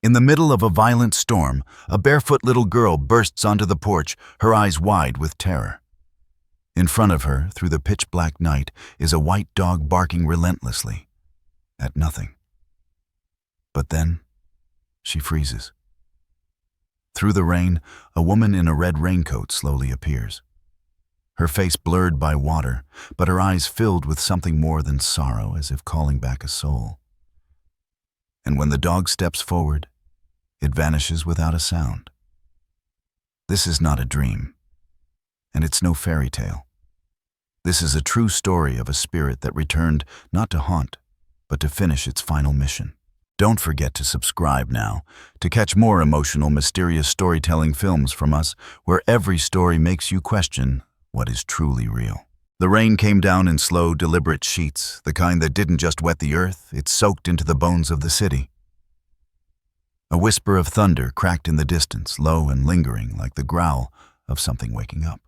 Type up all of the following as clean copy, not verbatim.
In the middle of a violent storm, a barefoot little girl bursts onto the porch, her eyes wide with terror. In front of her, through the pitch-black night, is a white dog barking relentlessly at nothing. But then, she freezes. Through the rain, a woman in a red raincoat slowly appears. Her face blurred by water, but her eyes filled with something more than sorrow, as if calling back a soul. And when the dog steps forward, it vanishes without a sound. This is not a dream, and it's no fairy tale. This is a true story of a spirit that returned not to haunt, but to finish its final mission. Don't forget to subscribe now to catch more emotional, mysterious storytelling films from us, where every story makes you question what is truly real. The rain came down in slow, deliberate sheets, the kind that didn't just wet the earth, it soaked into the bones of the city. A whisper of thunder cracked in the distance, low and lingering, like the growl of something waking up.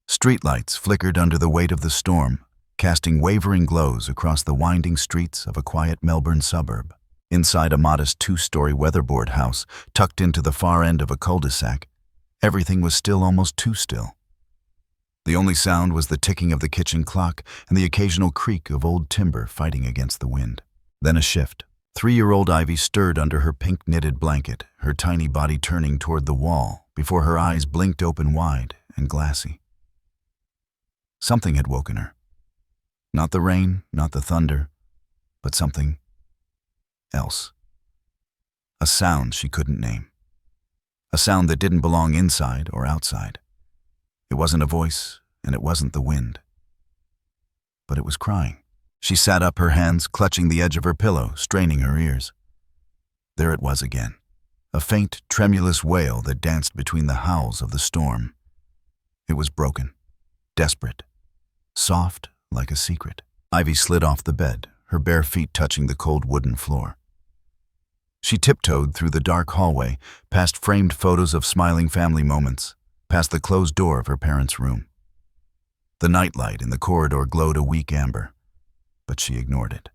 Streetlights flickered under the weight of the storm, casting wavering glows across the winding streets of a quiet Melbourne suburb. Inside a modest two-story weatherboard house, tucked into the far end of a cul-de-sac, everything was still, almost too still. The only sound was the ticking of the kitchen clock and the occasional creak of old timber fighting against the wind. Then a shift. 3-year-old Ivy stirred under her pink knitted blanket, her tiny body turning toward the wall, before her eyes blinked open wide and glassy. Something had woken her. Not the rain, not the thunder, but something else. A sound she couldn't name. A sound that didn't belong inside or outside. It wasn't a voice, and it wasn't the wind. But it was crying. She sat up, her hands clutching the edge of her pillow, straining her ears. There it was again, a faint, tremulous wail that danced between the howls of the storm. It was broken, desperate, soft like a secret. Ivy slid off the bed, her bare feet touching the cold wooden floor. She tiptoed through the dark hallway, past framed photos of smiling family moments, past the closed door of her parents' room. The nightlight in the corridor glowed a weak amber, but she ignored it.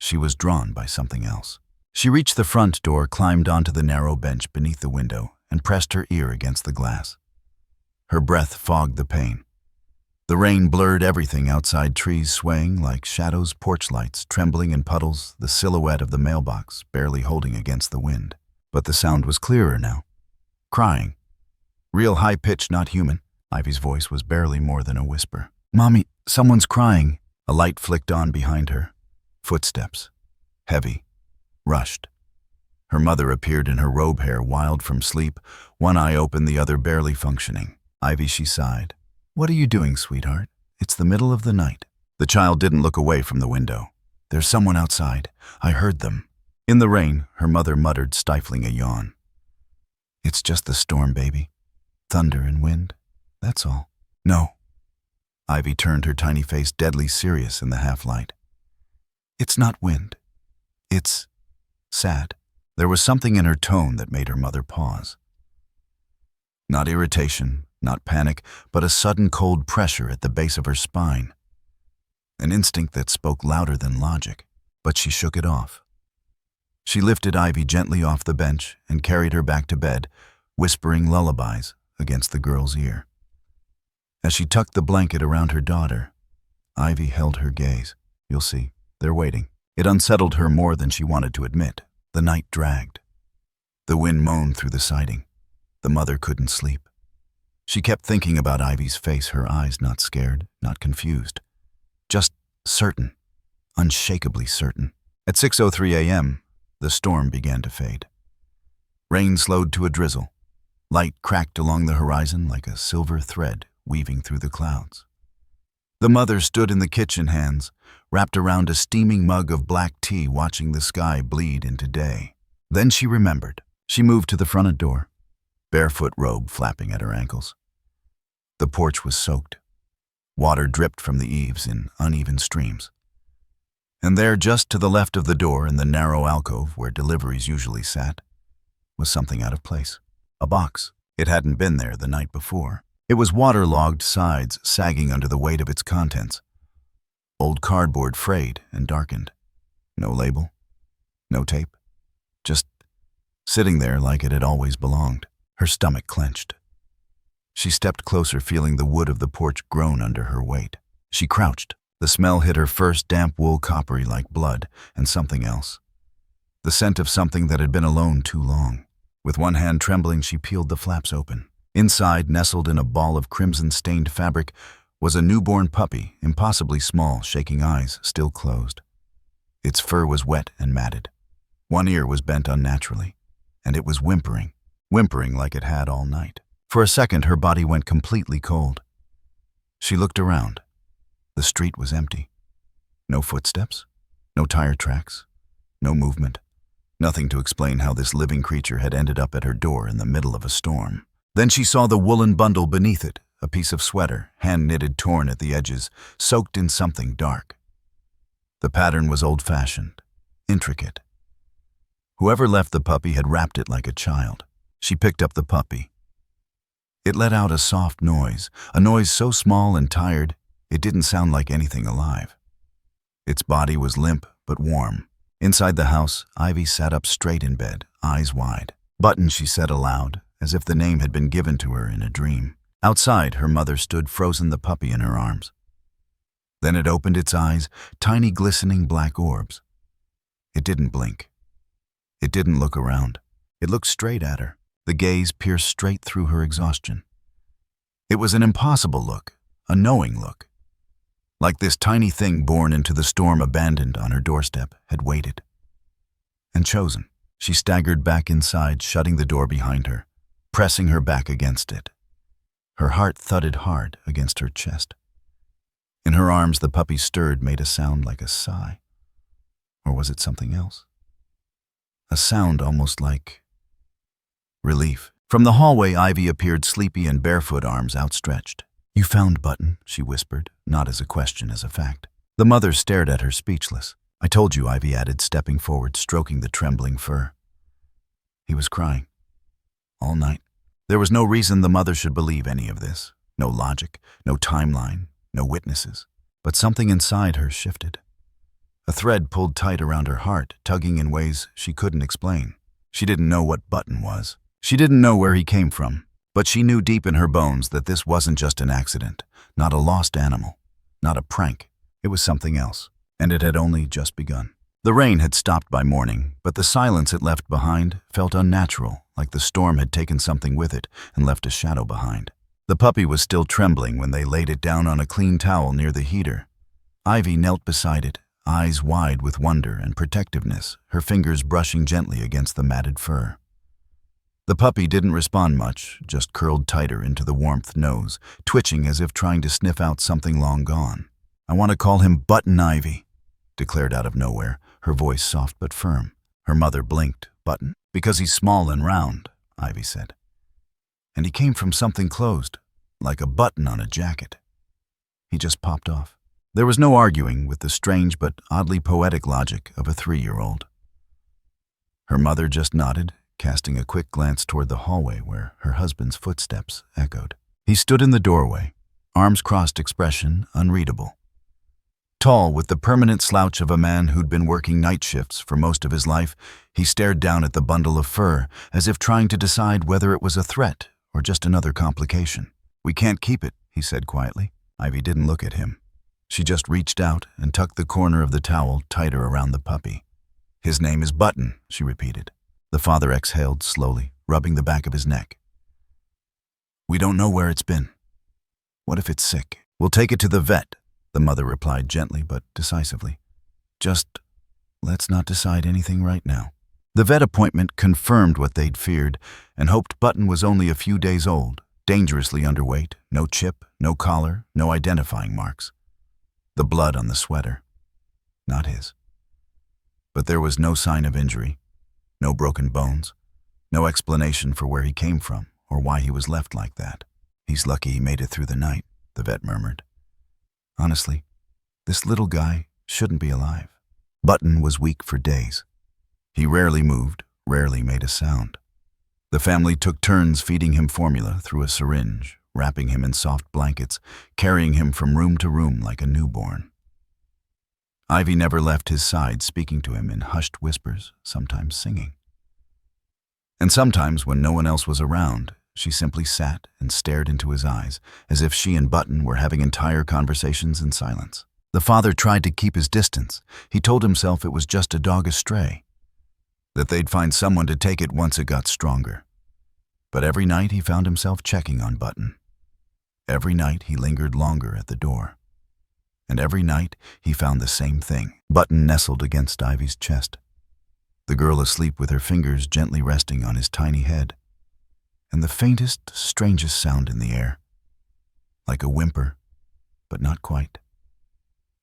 She was drawn by something else. She reached the front door, climbed onto the narrow bench beneath the window, and pressed her ear against the glass. Her breath fogged the pain. The rain blurred everything outside, trees swaying like shadows, porch lights trembling in puddles, the silhouette of the mailbox barely holding against the wind. But the sound was clearer now. Crying. Real high-pitched, not human. Ivy's voice was barely more than a whisper. "Mommy, someone's crying." A light flicked on behind her. Footsteps. Heavy. Rushed. Her mother appeared in her robe, hair wild from sleep, one eye open, the other barely functioning. "Ivy," she sighed. "What are you doing, sweetheart? It's the middle of the night." The child didn't look away from the window. "There's someone outside. I heard them." In the rain, her mother muttered, stifling a yawn. "It's just the storm, baby. Thunder and wind. That's all." "No." Ivy turned her tiny face deadly serious in the half-light. "It's not wind. It's sad." There was something in her tone that made her mother pause. Not irritation, not panic, but a sudden cold pressure at the base of her spine. An instinct that spoke louder than logic, but she shook it off. She lifted Ivy gently off the bench and carried her back to bed, whispering lullabies against the girl's ear. As she tucked the blanket around her daughter, Ivy held her gaze. "You'll see, they're waiting." It unsettled her more than she wanted to admit. The night dragged. The wind moaned through the siding. The mother couldn't sleep. She kept thinking about Ivy's face, her eyes not scared, not confused. Just certain, unshakably certain. At 6:03 a.m., the storm began to fade. Rain slowed to a drizzle. Light cracked along the horizon like a silver thread weaving through the clouds. The mother stood in the kitchen, hands wrapped around a steaming mug of black tea, watching the sky bleed into day. Then she remembered. She moved to the front door, barefoot robe flapping at her ankles. The porch was soaked. Water dripped from the eaves in uneven streams. And there, just to the left of the door, in the narrow alcove where deliveries usually sat, was something out of place. A box. It hadn't been there the night before. It was waterlogged, sides sagging under the weight of its contents. Old cardboard, frayed and darkened. No label. No tape. just sitting there like it had always belonged. Her stomach clenched. She stepped closer, feeling the wood of the porch groan under her weight. She crouched. The smell hit her first, damp wool, coppery like blood, and something else. The scent of something that had been alone too long. With one hand trembling, she peeled the flaps open. Inside, nestled in a ball of crimson-stained fabric, was a newborn puppy, impossibly small, shaking eyes still closed. Its fur was wet and matted. One ear was bent unnaturally, and it was whimpering like it had all night. For a second, her body went completely cold. She looked around. The street was empty. No footsteps, no tire tracks, no movement. Nothing to explain how this living creature had ended up at her door in the middle of a storm. Then she saw the woolen bundle beneath it, a piece of sweater, hand-knitted, torn at the edges, soaked in something dark. The pattern was old-fashioned, intricate. Whoever left the puppy had wrapped it like a child. She picked up the puppy. It let out a soft noise, a noise so small and tired, it didn't sound like anything alive. Its body was limp but warm. Inside the house, Ivy sat up straight in bed, eyes wide. "Button," she said aloud, as if the name had been given to her in a dream. Outside, her mother stood frozen, the puppy in her arms. Then it opened its eyes, tiny glistening black orbs. It didn't blink. It didn't look around. It looked straight at her. The gaze pierced straight through her exhaustion. It was an impossible look, a knowing look. Like this tiny thing born into the storm, abandoned on her doorstep, had waited. And chosen. She staggered back inside, shutting the door behind her, pressing her back against it. Her heart thudded hard against her chest. In her arms, the puppy stirred, made a sound like a sigh. Or was it something else? A sound almost like relief. From the hallway, Ivy appeared, sleepy and barefoot, arms outstretched. "You found Button," she whispered, not as a question, as a fact. The mother stared at her, speechless. "I told you," Ivy added, stepping forward, stroking the trembling fur. He was crying. All night. There was no reason the mother should believe any of this. No logic, no timeline, no witnesses. But something inside her shifted. A thread pulled tight around her heart, tugging in ways she couldn't explain. She didn't know what Button was. She didn't know where he came from. But she knew deep in her bones that this wasn't just an accident, not a lost animal, not a prank. It was something else, and it had only just begun. The rain had stopped by morning, but the silence it left behind felt unnatural, like the storm had taken something with it and left a shadow behind. The puppy was still trembling when they laid it down on a clean towel near the heater. Ivy knelt beside it, eyes wide with wonder and protectiveness, her fingers brushing gently against the matted fur. The puppy didn't respond much, just curled tighter into the warmth nose, twitching as if trying to sniff out something long gone. "I want to call him Button, Ivy," declared out of nowhere, her voice soft but firm. Her mother blinked. "Button? Because he's small and round," Ivy said. "And he came from something closed, like a button on a jacket. He just popped off." There was no arguing with the strange but oddly poetic logic of a 3-year-old. Her mother just nodded, casting a quick glance toward the hallway where her husband's footsteps echoed. He stood in the doorway, arms crossed, expression unreadable. Tall, with the permanent slouch of a man who'd been working night shifts for most of his life, he stared down at the bundle of fur, as if trying to decide whether it was a threat or just another complication. "We can't keep it," he said quietly. Ivy didn't look at him. She just reached out and tucked the corner of the towel tighter around the puppy. "His name is Button," she repeated. The father exhaled slowly, rubbing the back of his neck. "We don't know where it's been. What if it's sick? We'll take it to the vet," the mother replied gently but decisively. "Just let's not decide anything right now." The vet appointment confirmed what they'd feared and hoped. Button was only a few days old, dangerously underweight, no chip, no collar, no identifying marks. The blood on the sweater, not his. But there was no sign of injury. No broken bones, no explanation for where he came from or why he was left like that. "He's lucky he made it through the night," the vet murmured. "Honestly, this little guy shouldn't be alive." Button was weak for days. He rarely moved, rarely made a sound. The family took turns feeding him formula through a syringe, wrapping him in soft blankets, carrying him from room to room like a newborn. Ivy never left his side, speaking to him in hushed whispers, sometimes singing. And sometimes, when no one else was around, she simply sat and stared into his eyes, as if she and Button were having entire conversations in silence. The father tried to keep his distance. He told himself it was just a dog astray, that they'd find someone to take it once it got stronger. But every night he found himself checking on Button. Every night he lingered longer at the door. And every night he found the same thing. Button nestled against Ivy's chest, the girl asleep with her fingers gently resting on his tiny head, and the faintest, strangest sound in the air, like a whimper, but not quite,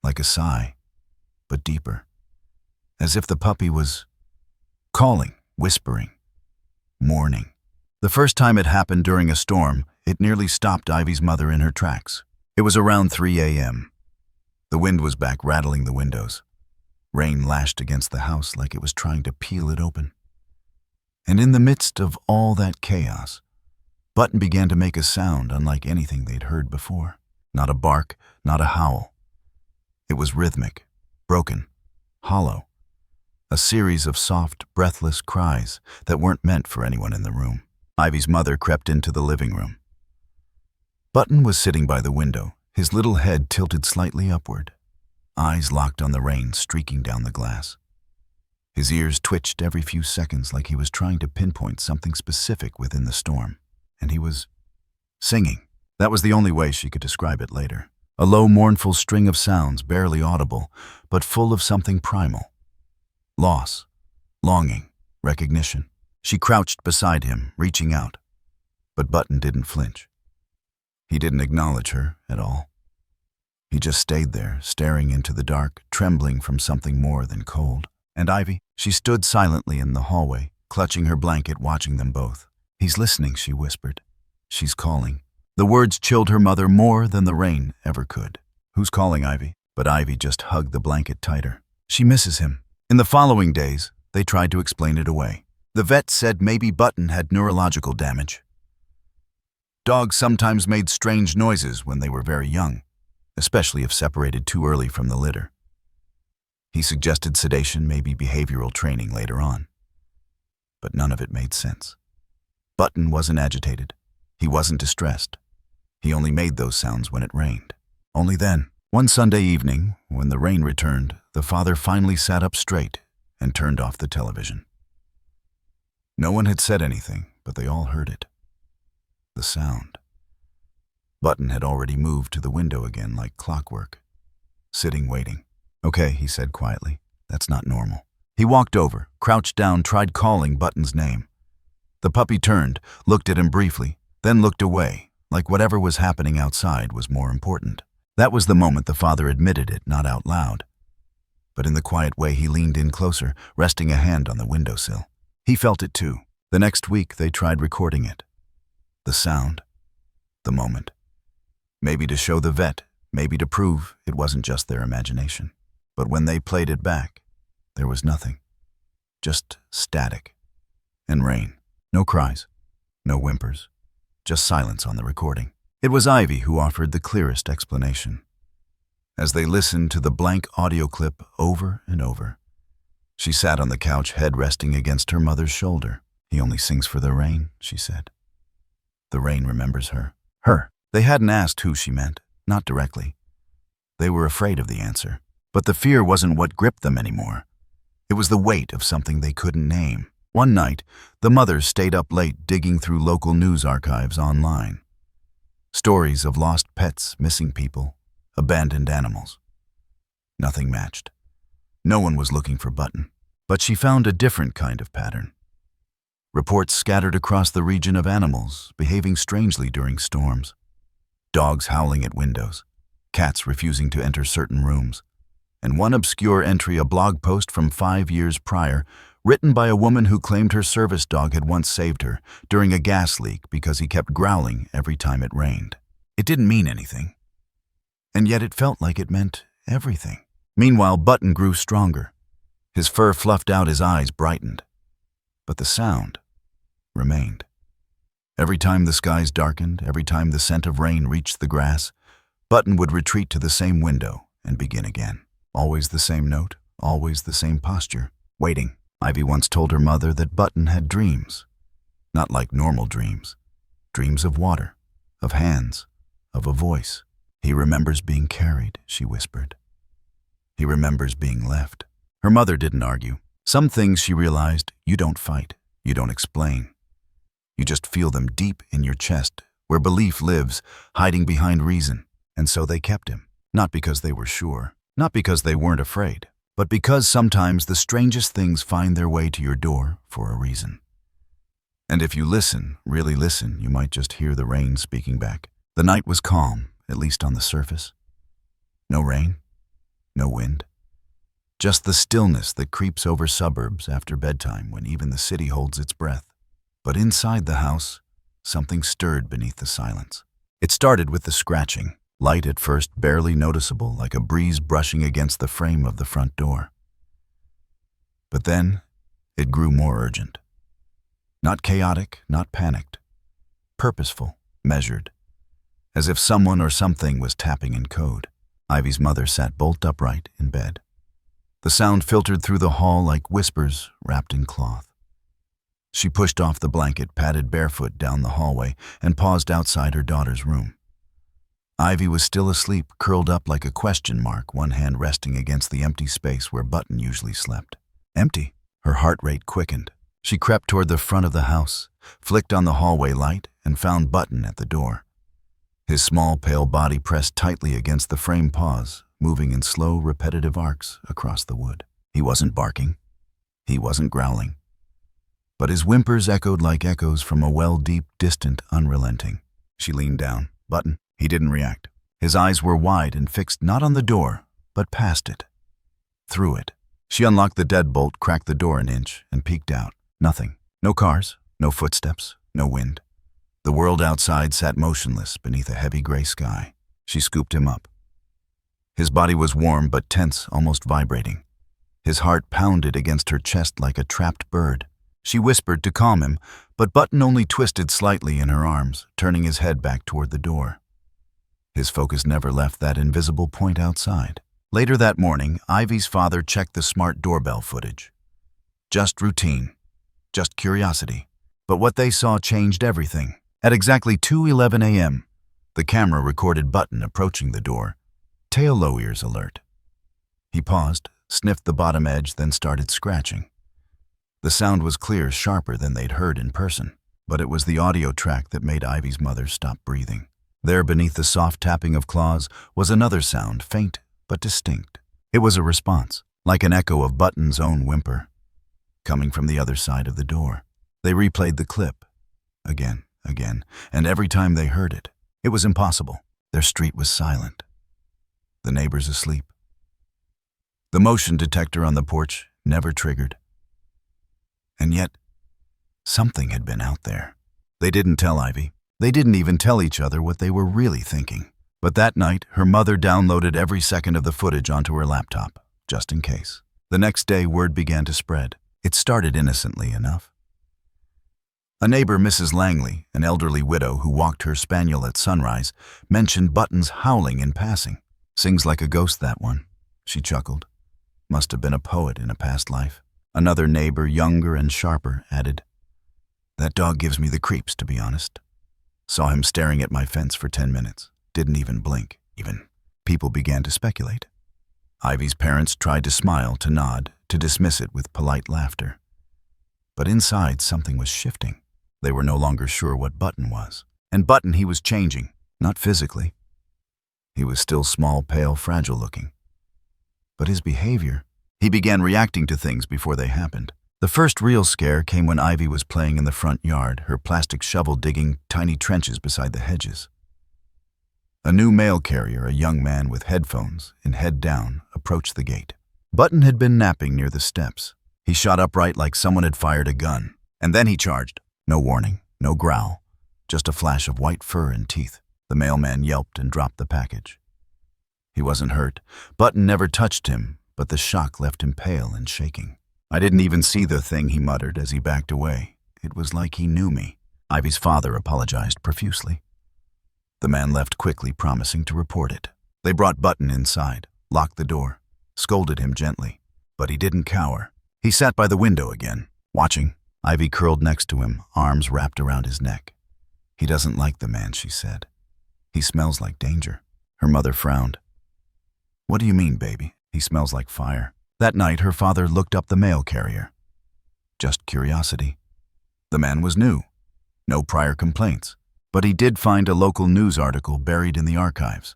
like a sigh, but deeper, as if the puppy was calling, whispering, mourning. The first time it happened during a storm, it nearly stopped Ivy's mother in her tracks. It was around 3 a.m. The wind was back, rattling the windows. Rain lashed against the house like it was trying to peel it open. And in the midst of all that chaos, Button began to make a sound unlike anything they'd heard before. Not a bark, not a howl. It was rhythmic, broken, hollow. A series of soft, breathless cries that weren't meant for anyone in the room. Ivy's mother crept into the living room. Button was sitting by the window, his little head tilted slightly upward, eyes locked on the rain streaking down the glass. His ears twitched every few seconds like he was trying to pinpoint something specific within the storm. And he was singing. That was the only way she could describe it later. A low, mournful string of sounds, barely audible, but full of something primal. Loss, longing, recognition. She crouched beside him, reaching out. But Button didn't flinch. He didn't acknowledge her at all. He just stayed there, staring into the dark, trembling from something more than cold. And Ivy? She stood silently in the hallway, clutching her blanket, watching them both. "He's listening," she whispered. "She's calling." The words chilled her mother more than the rain ever could. "Who's calling, Ivy?" But Ivy just hugged the blanket tighter. "She misses him." In the following days, they tried to explain it away. The vet said maybe Button had neurological damage. Dogs sometimes made strange noises when they were very young, especially if separated too early from the litter. He suggested sedation, maybe behavioral training later on. But none of it made sense. Button wasn't agitated. He wasn't distressed. He only made those sounds when it rained. Only then. One Sunday evening, when the rain returned, the father finally sat up straight and turned off the television. No one had said anything, but they all heard it. The sound. Button had already moved to the window again like clockwork, sitting waiting. "Okay," he said quietly. "That's not normal." He walked over, crouched down, tried calling Button's name. The puppy turned, looked at him briefly, then looked away, like whatever was happening outside was more important. That was the moment the father admitted it, not out loud. But in the quiet way, he leaned in closer, resting a hand on the windowsill. He felt it too. The next week, they tried recording it. The sound. The moment. Maybe to show the vet, maybe to prove it wasn't just their imagination. But when they played it back, there was nothing. Just static. And rain. No cries. No whimpers. Just silence on the recording. It was Ivy who offered the clearest explanation. As they listened to the blank audio clip over and over, she sat on the couch, head resting against her mother's shoulder. "He only sings for the rain," she said. The rain remembers her. Her. They hadn't asked who she meant, not directly. They were afraid of the answer. But the fear wasn't what gripped them anymore. It was the weight of something they couldn't name. One night, the mothers stayed up late digging through local news archives online. Stories of lost pets, missing people, abandoned animals. Nothing matched. No one was looking for Button. But she found a different kind of pattern. Reports scattered across the region of animals behaving strangely during storms. Dogs howling at windows, cats refusing to enter certain rooms, and one obscure entry, a blog post from 5 years prior, written by a woman who claimed her service dog had once saved her during a gas leak because he kept growling every time it rained. It didn't mean anything, and yet it felt like it meant everything. Meanwhile, Button grew stronger. His fur fluffed out, his eyes brightened. But the sound remained. Every time the skies darkened, every time the scent of rain reached the grass, Button would retreat to the same window and begin again. Always the same note, always the same posture, waiting. Ivy once told her mother that Button had dreams. Not like normal dreams. Dreams of water, of hands, of a voice. He remembers being carried, she whispered. He remembers being left. Her mother didn't argue. Some things, she realized, you don't fight, you don't explain. You just feel them deep in your chest, where belief lives, hiding behind reason. And so they kept him. Not because they were sure, not because they weren't afraid, but because sometimes the strangest things find their way to your door for a reason. And if you listen, really listen, you might just hear the rain speaking back. The night was calm, at least on the surface. No rain, no wind. Just the stillness that creeps over suburbs after bedtime when even the city holds its breath. But inside the house, something stirred beneath the silence. It started with the scratching, light at first barely noticeable, like a breeze brushing against the frame of the front door. But then, it grew more urgent. Not chaotic, not panicked. Purposeful, measured. As if someone or something was tapping in code. Ivy's mother sat bolt upright in bed. The sound filtered through the hall like whispers wrapped in cloth. She pushed off the blanket, padded barefoot down the hallway, and paused outside her daughter's room. Ivy was still asleep, curled up like a question mark, one hand resting against the empty space where Button usually slept. Empty. Her heart rate quickened. She crept toward the front of the house, flicked on the hallway light, and found Button at the door. His small, pale body pressed tightly against the frame paws, moving in slow, repetitive arcs across the wood. He wasn't barking. He wasn't growling. But his whimpers echoed like echoes from a well deep, distant, unrelenting. She leaned down. Button. He didn't react. His eyes were wide and fixed not on the door, but past it. Through it. She unlocked the deadbolt, cracked the door an inch, and peeked out. Nothing. No cars, no footsteps, no wind. The world outside sat motionless beneath a heavy gray sky. She scooped him up. His body was warm but tense, almost vibrating. His heart pounded against her chest like a trapped bird. She whispered to calm him, but Button only twisted slightly in her arms, turning his head back toward the door. His focus never left that invisible point outside. Later that morning, Ivy's father checked the smart doorbell footage. Just routine. Just curiosity. But what they saw changed everything. At exactly 2:11 a.m., the camera recorded Button approaching the door, tail low ears alert. He paused, sniffed the bottom edge, then started scratching. The sound was clear, sharper than they'd heard in person, but it was the audio track that made Ivy's mother stop breathing. There, beneath the soft tapping of claws, was another sound, faint but distinct. It was a response, like an echo of Button's own whimper, coming from the other side of the door. They replayed the clip, again, and every time they heard it, it was impossible. Their street was silent. The neighbors asleep. The motion detector on the porch never triggered. And yet, something had been out there. They didn't tell Ivy. They didn't even tell each other what they were really thinking. But that night, her mother downloaded every second of the footage onto her laptop, just in case. The next day, word began to spread. It started innocently enough. A neighbor, Mrs. Langley, an elderly widow who walked her spaniel at sunrise, mentioned Button's howling in passing. Sings like a ghost, that one, she chuckled. Must have been a poet in a past life. Another neighbor, younger and sharper, added, That dog gives me the creeps, to be honest. Saw him staring at my fence for 10 minutes. Didn't even blink, even. People began to speculate. Ivy's parents tried to smile, to nod, to dismiss it with polite laughter. But inside, something was shifting. They were no longer sure what Button was. And Button, he was changing, not physically. He was still small, pale, fragile-looking. But his behavior, he began reacting to things before they happened. The first real scare came when Ivy was playing in the front yard, her plastic shovel digging tiny trenches beside the hedges. A new mail carrier, a young man with headphones and head down, approached the gate. Button had been napping near the steps. He shot upright like someone had fired a gun. And then he charged. No warning, no growl, just a flash of white fur and teeth. The mailman yelped and dropped the package. He wasn't hurt. Button never touched him, but the shock left him pale and shaking. I didn't even see the thing, he muttered as he backed away. It was like he knew me. Ivy's father apologized profusely. The man left quickly, promising to report it. They brought Button inside, locked the door, scolded him gently. But he didn't cower. He sat by the window again, watching, Ivy curled next to him, arms wrapped around his neck. "He doesn't like the man," she said. "He smells like danger." Her mother frowned. "What do you mean, baby? He smells like fire." That night, her father looked up the mail carrier. Just curiosity. The man was new. No prior complaints. But he did find a local news article buried in the archives.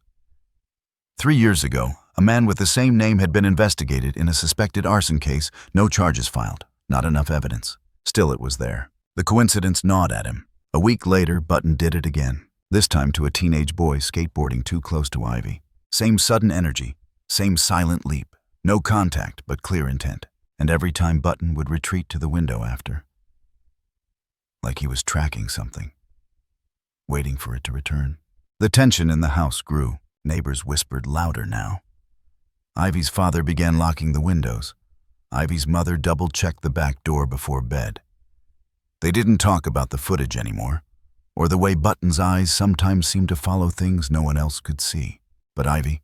3 years ago, a man with the same name had been investigated in a suspected arson case, no charges filed, not enough evidence. Still, it was there. The coincidence gnawed at him. A week later, Button did it again, this time to a teenage boy skateboarding too close to Ivy. Same sudden energy, same silent leap. No contact, but clear intent. And every time Button would retreat to the window after. Like he was tracking something, waiting for it to return. The tension in the house grew. Neighbors whispered louder now. Ivy's father began locking the windows. Ivy's mother double-checked the back door before bed. They didn't talk about the footage anymore, or the way Button's eyes sometimes seemed to follow things no one else could see. But Ivy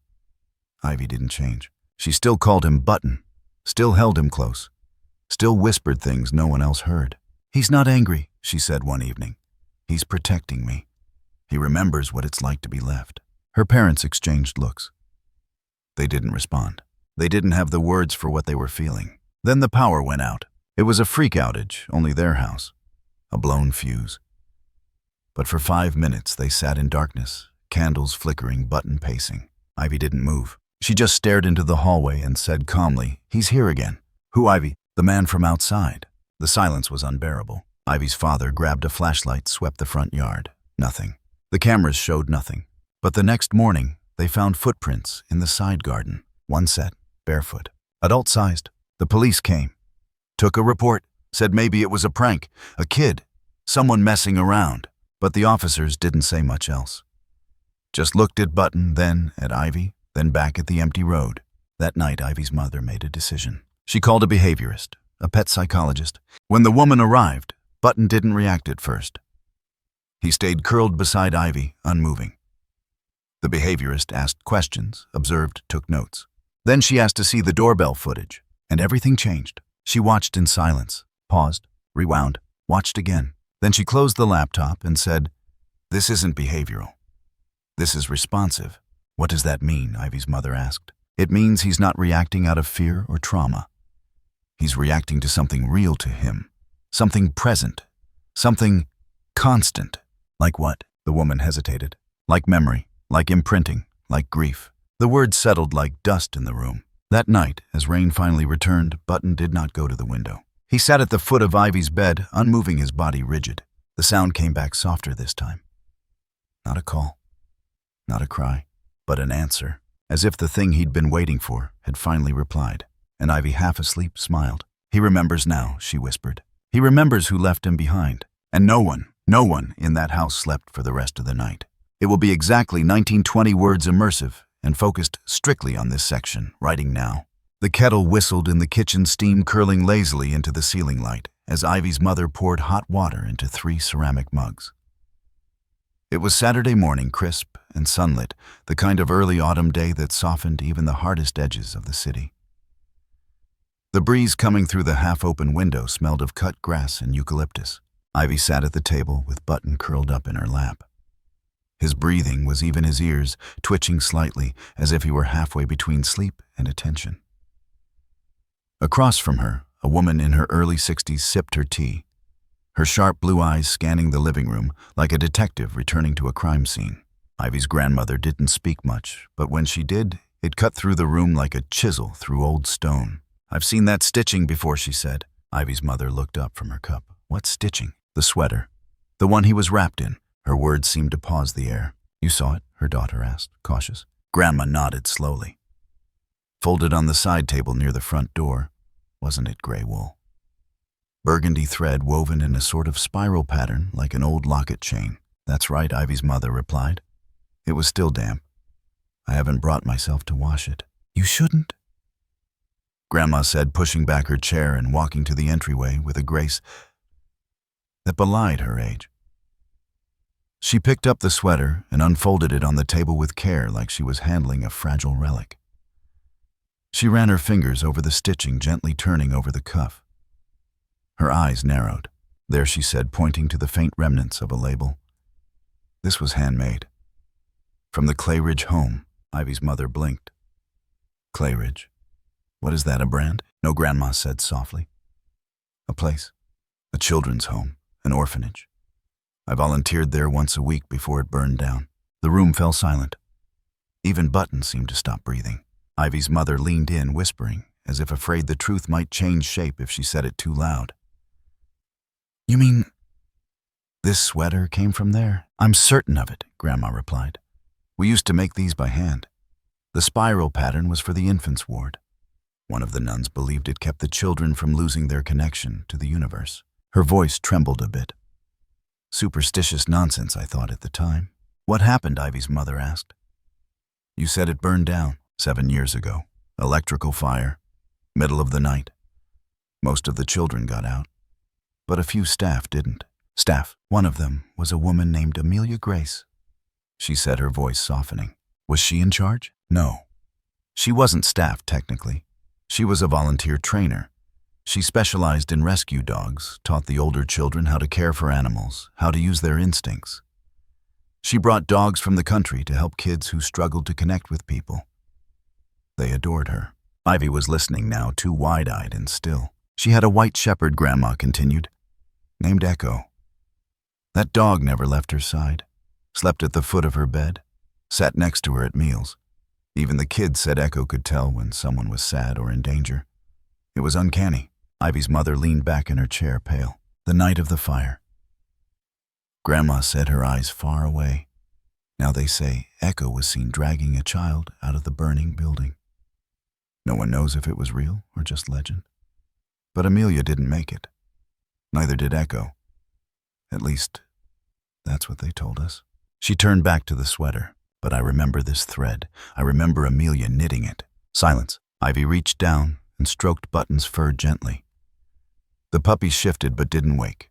didn't change. She still called him Button, still held him close, still whispered things no one else heard. "He's not angry," she said one evening. "He's protecting me. He remembers what it's like to be left." Her parents exchanged looks. They didn't respond. They didn't have the words for what they were feeling. Then the power went out. It was a freak outage, only their house. A blown fuse. But for 5 minutes they sat in darkness, candles flickering, Button pacing. Ivy didn't move. She just stared into the hallway and said calmly, "He's here again." "Who, Ivy?" "The man from outside." The silence was unbearable. Ivy's father grabbed a flashlight, swept the front yard. Nothing. The cameras showed nothing. But the next morning, they found footprints in the side garden. One set, barefoot, adult-sized. The police came, took a report, said maybe it was a prank, a kid, someone messing around. But the officers didn't say much else. Just looked at Button, then at Ivy, then back at the empty road. That night, Ivy's mother made a decision. She called a behaviorist, a pet psychologist. When the woman arrived, Button didn't react at first. He stayed curled beside Ivy, unmoving. The behaviorist asked questions, observed, took notes. Then she asked to see the doorbell footage, and everything changed. She watched in silence, paused, rewound, watched again. Then she closed the laptop and said, "This isn't behavioral. This is responsive." "What does that mean?" Ivy's mother asked. "It means he's not reacting out of fear or trauma. He's reacting to something real to him, something present, something constant." "Like what?" The woman hesitated. "Like memory, like imprinting, like grief." The words settled like dust in the room. That night, as rain finally returned, Button did not go to the window. He sat at the foot of Ivy's bed, unmoving, his body rigid. The sound came back softer this time. Not a call, not a cry, but an answer, as if the thing he'd been waiting for had finally replied. And Ivy, half asleep, smiled. "He remembers now," she whispered. "He remembers who left him behind. And no one in that house slept for the rest of the night." It will be exactly 1920 words, immersive and focused strictly on this section, writing now. The kettle whistled in the kitchen, steam curling lazily into the ceiling light as Ivy's mother poured hot water into 3 ceramic mugs. It was Saturday morning, crisp and sunlit, the kind of early autumn day that softened even the hardest edges of the city. The breeze coming through the half-open window smelled of cut grass and eucalyptus. Ivy sat at the table with Button curled up in her lap. His breathing was even his ears, twitching slightly, as if he were halfway between sleep and attention. Across from her, a woman in her early 60s sipped her tea, her sharp blue eyes scanning the living room like a detective returning to a crime scene. Ivy's grandmother didn't speak much, but when she did, it cut through the room like a chisel through old stone. "I've seen that stitching before," she said. Ivy's mother looked up from her cup. "What stitching?" "The sweater. The one he was wrapped in." Her words seemed to pause the air. "You saw it?" her daughter asked, cautious. Grandma nodded slowly. Folded on the side table near the front door, wasn't it gray wool? Burgundy thread woven in a sort of spiral pattern like an old locket chain. "That's right," Ivy's mother replied. "It was still damp. I haven't brought myself to wash it." "You shouldn't," Grandma said, pushing back her chair and walking to the entryway with a grace that belied her age. She picked up the sweater and unfolded it on the table with care, like she was handling a fragile relic. She ran her fingers over the stitching, gently turning over the cuff. Her eyes narrowed. There, she said, pointing to the faint remnants of a label. This was handmade. From the Clayridge home. Ivy's mother blinked. Clayridge. What is that, a brand? No, Grandma said softly. A place. A children's home. An orphanage. I volunteered there once a week before it burned down. The room fell silent. Even Button seemed to stop breathing. Ivy's mother leaned in, whispering, as if afraid the truth might change shape if she said it too loud. You mean this sweater came from there? I'm certain of it, Grandma replied. We used to make these by hand. The spiral pattern was for the infants' ward. One of the nuns believed it kept the children from losing their connection to the universe. Her voice trembled a bit. Superstitious nonsense, I thought at the time. What happened? Ivy's mother asked. You said it burned down 7 years ago. Electrical fire. Middle of the night. Most of the children got out, but a few staff didn't. Staff. One of them was a woman named Amelia Grace. She said, her voice softening. Was she in charge? No. She wasn't staff, technically. She was a volunteer trainer. She specialized in rescue dogs, taught the older children how to care for animals, how to use their instincts. She brought dogs from the country to help kids who struggled to connect with people. They adored her. Ivy was listening now, too wide-eyed and still. She had a white shepherd, Grandma continued, named Echo. That dog never left her side, slept at the foot of her bed, sat next to her at meals. Even the kids said Echo could tell when someone was sad or in danger. It was uncanny. Ivy's mother leaned back in her chair, pale. The night of the fire. Grandma said, her eyes far away. Now they say Echo was seen dragging a child out of the burning building. No one knows if it was real or just legend. But Amelia didn't make it. Neither did Echo. At least, that's what they told us. She turned back to the sweater, but I remember this thread. I remember Amelia knitting it. Silence. Ivy reached down and stroked Button's fur gently. The puppy shifted but didn't wake.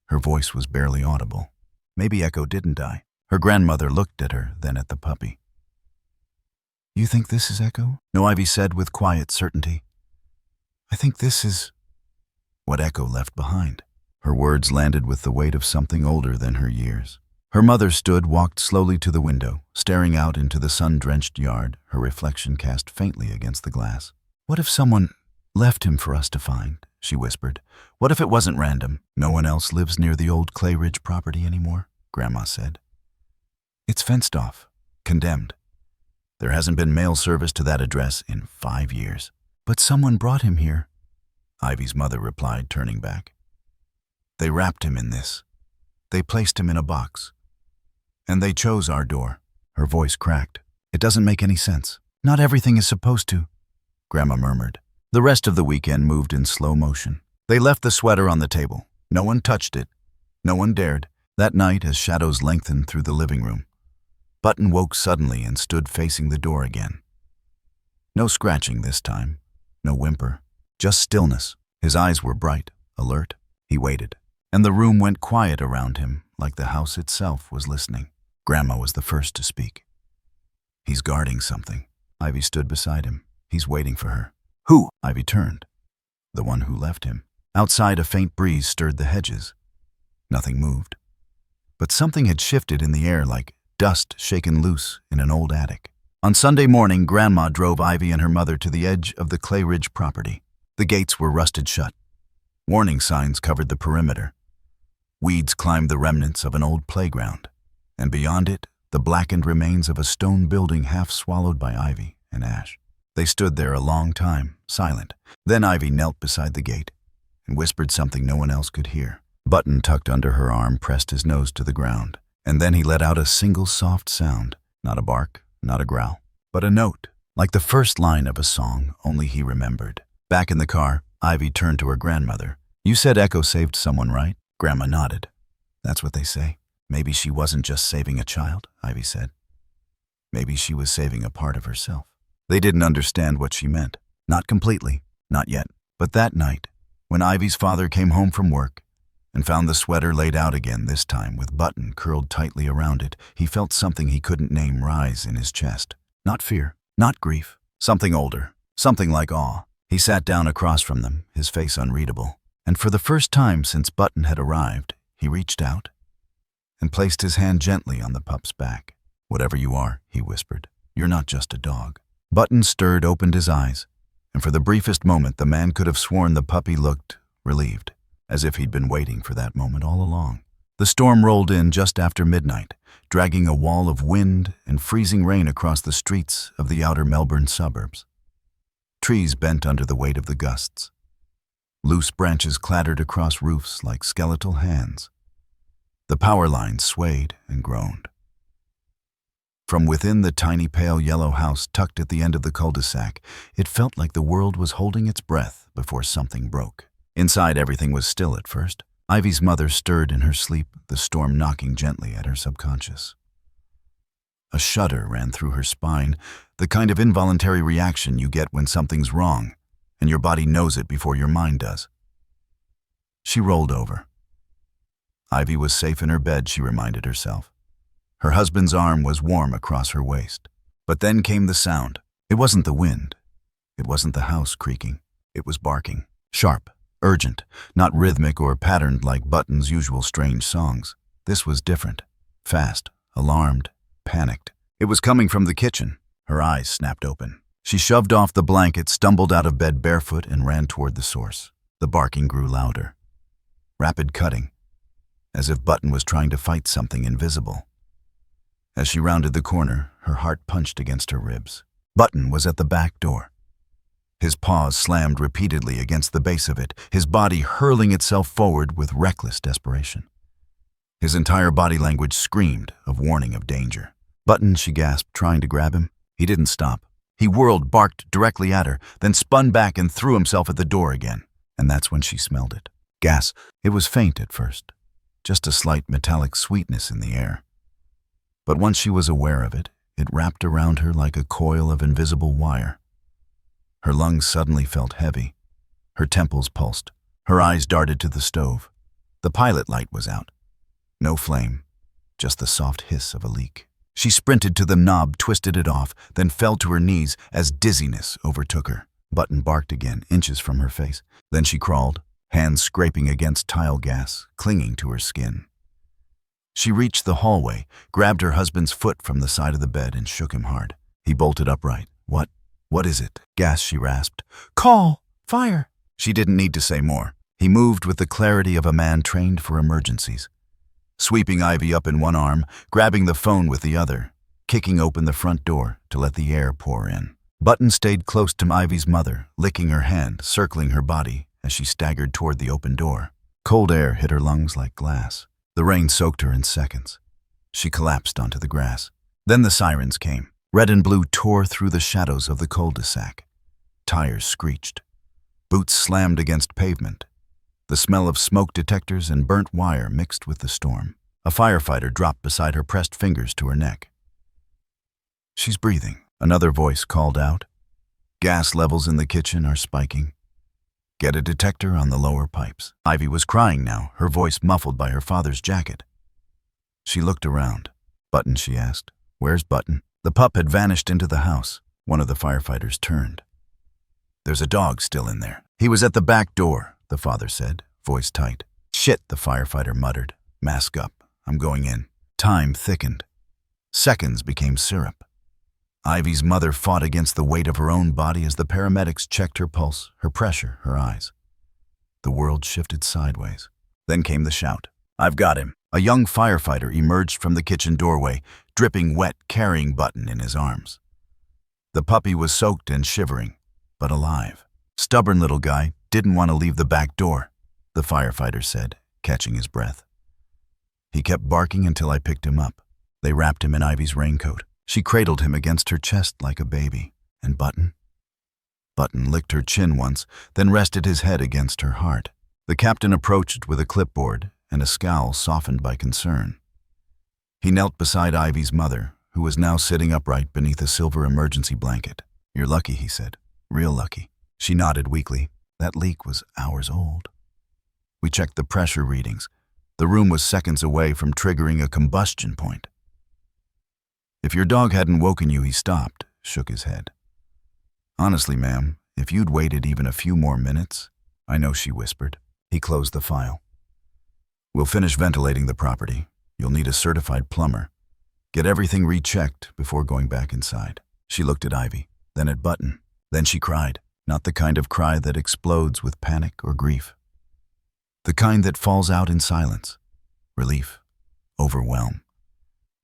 Her voice was barely audible. Maybe Echo didn't die. Her grandmother looked at her, then at the puppy. You think this is Echo? No, Ivy said with quiet certainty. I think this is what Echo left behind. Her words landed with the weight of something older than her years. Her mother stood, walked slowly to the window, staring out into the sun-drenched yard, her reflection cast faintly against the glass. What if someone left him for us to find? She whispered. What if it wasn't random? No one else lives near the old Clayridge property anymore, Grandma said. It's fenced off, condemned. There hasn't been mail service to that address in 5 years. But someone brought him here, Ivy's mother replied, turning back. They wrapped him in this. They placed him in a box. And they chose our door. Her voice cracked. It doesn't make any sense. Not everything is supposed to, Grandma murmured. The rest of the weekend moved in slow motion. They left the sweater on the table. No one touched it. No one dared. That night, as shadows lengthened through the living room, Button woke suddenly and stood facing the door again. No scratching this time. No whimper. Just stillness. His eyes were bright, alert. He waited. And the room went quiet around him, like the house itself was listening. Grandma was the first to speak. He's guarding something. Ivy stood beside him. He's waiting for her. Who? Ivy turned. The one who left him. Outside, a faint breeze stirred the hedges. Nothing moved. But something had shifted in the air, like dust shaken loose in an old attic. On Sunday morning, Grandma drove Ivy and her mother to the edge of the Clayridge property. The gates were rusted shut. Warning signs covered the perimeter. Weeds climbed the remnants of an old playground, and beyond it, the blackened remains of a stone building half swallowed by ivy and ash. They stood there a long time, silent. Then Ivy knelt beside the gate and whispered something no one else could hear. Button, tucked under her arm, pressed his nose to the ground, and then he let out a single soft sound, not a bark, not a growl, but a note, like the first line of a song only he remembered. Back in the car, Ivy turned to her grandmother. You said Echo saved someone, right? Grandma nodded. That's what they say. Maybe she wasn't just saving a child, Ivy said. Maybe she was saving a part of herself. They didn't understand what she meant. Not completely, not yet. But that night, when Ivy's father came home from work and found the sweater laid out again, this time with Button curled tightly around it, he felt something he couldn't name rise in his chest. Not fear, not grief, something older, something like awe. He sat down across from them, his face unreadable, And for the first time since Button had arrived, he reached out and placed his hand gently on the pup's back. "Whatever you are," he whispered, "you're not just a dog." Button stirred, opened his eyes, and for the briefest moment the man could have sworn the puppy looked relieved, as if he'd been waiting for that moment all along. The storm rolled in just after midnight, dragging a wall of wind and freezing rain across the streets of the outer Melbourne suburbs. Trees bent under the weight of the gusts. Loose branches clattered across roofs like skeletal hands. The power lines swayed and groaned. From within the tiny pale yellow house tucked at the end of the cul-de-sac, it felt like the world was holding its breath before something broke. Inside, everything was still at first. Ivy's mother stirred in her sleep, the storm knocking gently at her subconscious. A shudder ran through her spine, the kind of involuntary reaction you get when something's wrong, and your body knows it before your mind does. She rolled over. Ivy was safe in her bed, she reminded herself. Her husband's arm was warm across her waist. But then came the sound. It wasn't the wind. It wasn't the house creaking. It was barking. Sharp, urgent, not rhythmic or patterned like Button's usual strange songs. This was different. Fast, alarmed, panicked. It was coming from the kitchen. Her eyes snapped open. She shoved off the blanket, stumbled out of bed barefoot, and ran toward the source. The barking grew louder. Rapid cutting, as if Button was trying to fight something invisible. As she rounded the corner, her heart punched against her ribs. Button was at the back door. His paws slammed repeatedly against the base of it, his body hurling itself forward with reckless desperation. His entire body language screamed of warning of danger. "Button," she gasped, trying to grab him. He didn't stop. He whirled, barked directly at her, then spun back and threw himself at the door again. And that's when she smelled it. Gas. It was faint at first, just a slight metallic sweetness in the air. But once she was aware of it, it wrapped around her like a coil of invisible wire. Her lungs suddenly felt heavy. Her temples pulsed. Her eyes darted to the stove. The pilot light was out. No flame, just the soft hiss of a leak. She sprinted to the knob, twisted it off, then fell to her knees as dizziness overtook her. Button barked again, inches from her face. Then she crawled, hands scraping against tile gas, clinging to her skin. She reached the hallway, grabbed her husband's foot from the side of the bed and shook him hard. He bolted upright. What is it?" gasped she rasped. "Call! Fire!" She didn't need to say more. He moved with the clarity of a man trained for emergencies. Sweeping Ivy up in one arm, grabbing the phone with the other, kicking open the front door to let the air pour in. Button stayed close to Ivy's mother, licking her hand, circling her body as she staggered toward the open door. Cold air hit her lungs like glass. The rain soaked her in seconds. She collapsed onto the grass. Then the sirens came. Red and blue tore through the shadows of the cul-de-sac. Tires screeched. Boots slammed against pavement. The smell of smoke detectors and burnt wire mixed with the storm. A firefighter dropped beside her, pressed fingers to her neck. "She's breathing," another voice called out. "Gas levels in the kitchen are spiking. Get a detector on the lower pipes." Ivy was crying now, her voice muffled by her father's jacket. She looked around. "Button," she asked. "Where's Button?" The pup had vanished into the house. One of the firefighters turned. "There's a dog still in there." "He was at the back door," the father said, voice tight. "Shit," the firefighter muttered. "Mask up. I'm going in." Time thickened. Seconds became syrup. Ivy's mother fought against the weight of her own body as the paramedics checked her pulse, her pressure, her eyes. The world shifted sideways. Then came the shout. "I've got him." A young firefighter emerged from the kitchen doorway, dripping wet, carrying Button in his arms. The puppy was soaked and shivering, but alive. "Stubborn little guy, didn't want to leave the back door," the firefighter said, catching his breath. "He kept barking until I picked him up." They wrapped him in Ivy's raincoat. She cradled him against her chest like a baby. "And Button?" Button licked her chin once, then rested his head against her heart. The captain approached with a clipboard and a scowl softened by concern. He knelt beside Ivy's mother, who was now sitting upright beneath a silver emergency blanket. "You're lucky," he said. "Real lucky." She nodded weakly. "That leak was hours old. We checked the pressure readings. The room was seconds away from triggering a combustion point." "If your dog hadn't woken you," he stopped, shook his head. "Honestly, ma'am, if you'd waited even a few more minutes," "I know," she whispered. He closed the file. We'll finish ventilating the property. You'll need a certified plumber. Get everything rechecked before going back inside. She looked at Ivy, then at Button. Then she cried, not the kind of cry that explodes with panic or grief. The kind that falls out in silence, relief, overwhelm.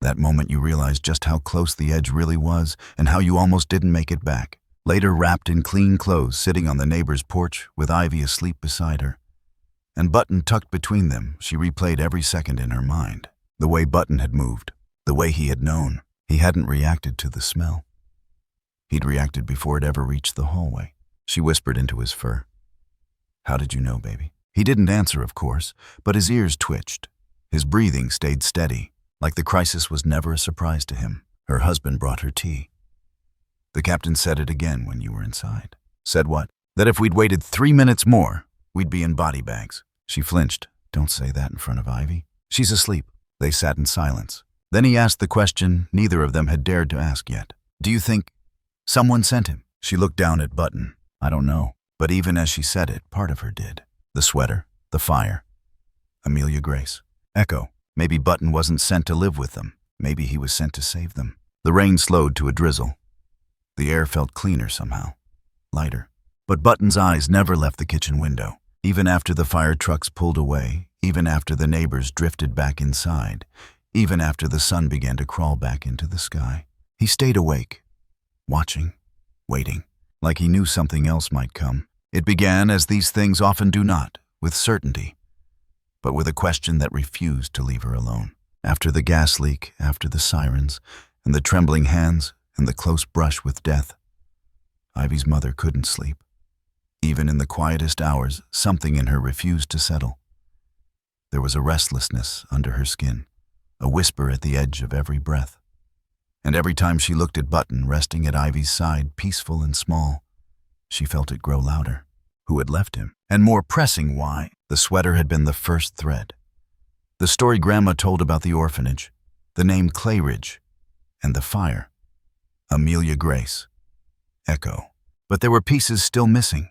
That moment you realized just how close the edge really was and how you almost didn't make it back. Later, wrapped in clean clothes, sitting on the neighbor's porch with Ivy asleep beside her. And Button tucked between them, she replayed every second in her mind. The way Button had moved, the way he had known. He hadn't reacted to the smell. He'd reacted before it ever reached the hallway. She whispered into his fur. How did you know, baby? He didn't answer, of course, but his ears twitched. His breathing stayed steady, like the crisis was never a surprise to him. Her husband brought her tea. The captain said it again when you were inside. Said what? That if we'd waited 3 minutes more, we'd be in body bags. She flinched. Don't say that in front of Ivy. She's asleep. They sat in silence. Then he asked the question neither of them had dared to ask yet. Do you think someone sent him? She looked down at Button. I don't know. But even as she said it, part of her did. The sweater, the fire. Amelia Grace. Echo. Maybe Button wasn't sent to live with them. Maybe he was sent to save them. The rain slowed to a drizzle. The air felt cleaner somehow, lighter. But Button's eyes never left the kitchen window. Even after the fire trucks pulled away, even after the neighbors drifted back inside, even after the sun began to crawl back into the sky. He stayed awake, watching, waiting, like he knew something else might come. It began, as these things often do not, with certainty, but with a question that refused to leave her alone. After the gas leak, after the sirens, and the trembling hands, and the close brush with death, Ivy's mother couldn't sleep. Even in the quietest hours, something in her refused to settle. There was a restlessness under her skin, a whisper at the edge of every breath. And every time she looked at Button resting at Ivy's side, peaceful and small, she felt it grow louder. Who had left him? And more pressing, why? The sweater had been the first thread. The story Grandma told about the orphanage, the name Clayridge, and the fire. Amelia Grace. Echo. But there were pieces still missing.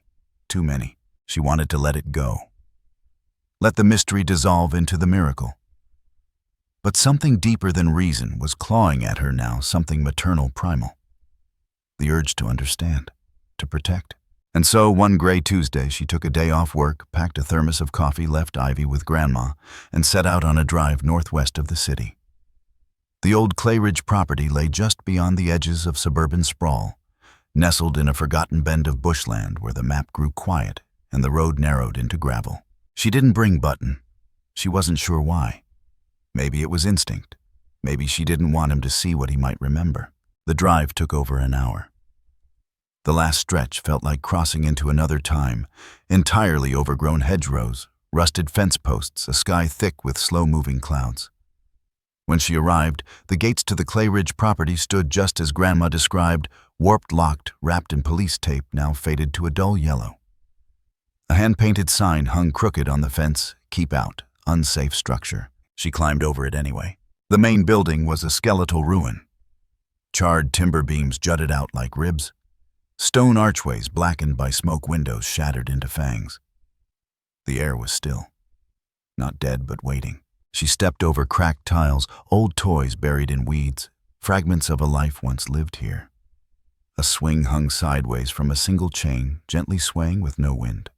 Too many. She wanted to let it go. Let the mystery dissolve into the miracle. But something deeper than reason was clawing at her now, something maternal primal. The urge to understand, to protect. And so, one gray Tuesday, she took a day off work, packed a thermos of coffee, left Ivy with Grandma, and set out on a drive northwest of the city. The old Clayridge property lay just beyond the edges of suburban sprawl, nestled in a forgotten bend of bushland where the map grew quiet and the road narrowed into gravel. She didn't bring Button. She wasn't sure why. Maybe it was instinct. Maybe she didn't want him to see what he might remember. The drive took over an hour. The last stretch felt like crossing into another time, entirely overgrown hedgerows, rusted fence posts, a sky thick with slow-moving clouds. When she arrived, the gates to the Clayridge property stood just as Grandma described, warped, locked, wrapped in police tape, now faded to a dull yellow. A hand-painted sign hung crooked on the fence, "Keep out, unsafe structure." She climbed over it anyway. The main building was a skeletal ruin. Charred timber beams jutted out like ribs. Stone archways blackened by smoke windows shattered into fangs. The air was still. Not dead, but waiting. She stepped over cracked tiles, old toys buried in weeds, fragments of a life once lived here. A swing hung sideways from a single chain, gently swaying with no wind.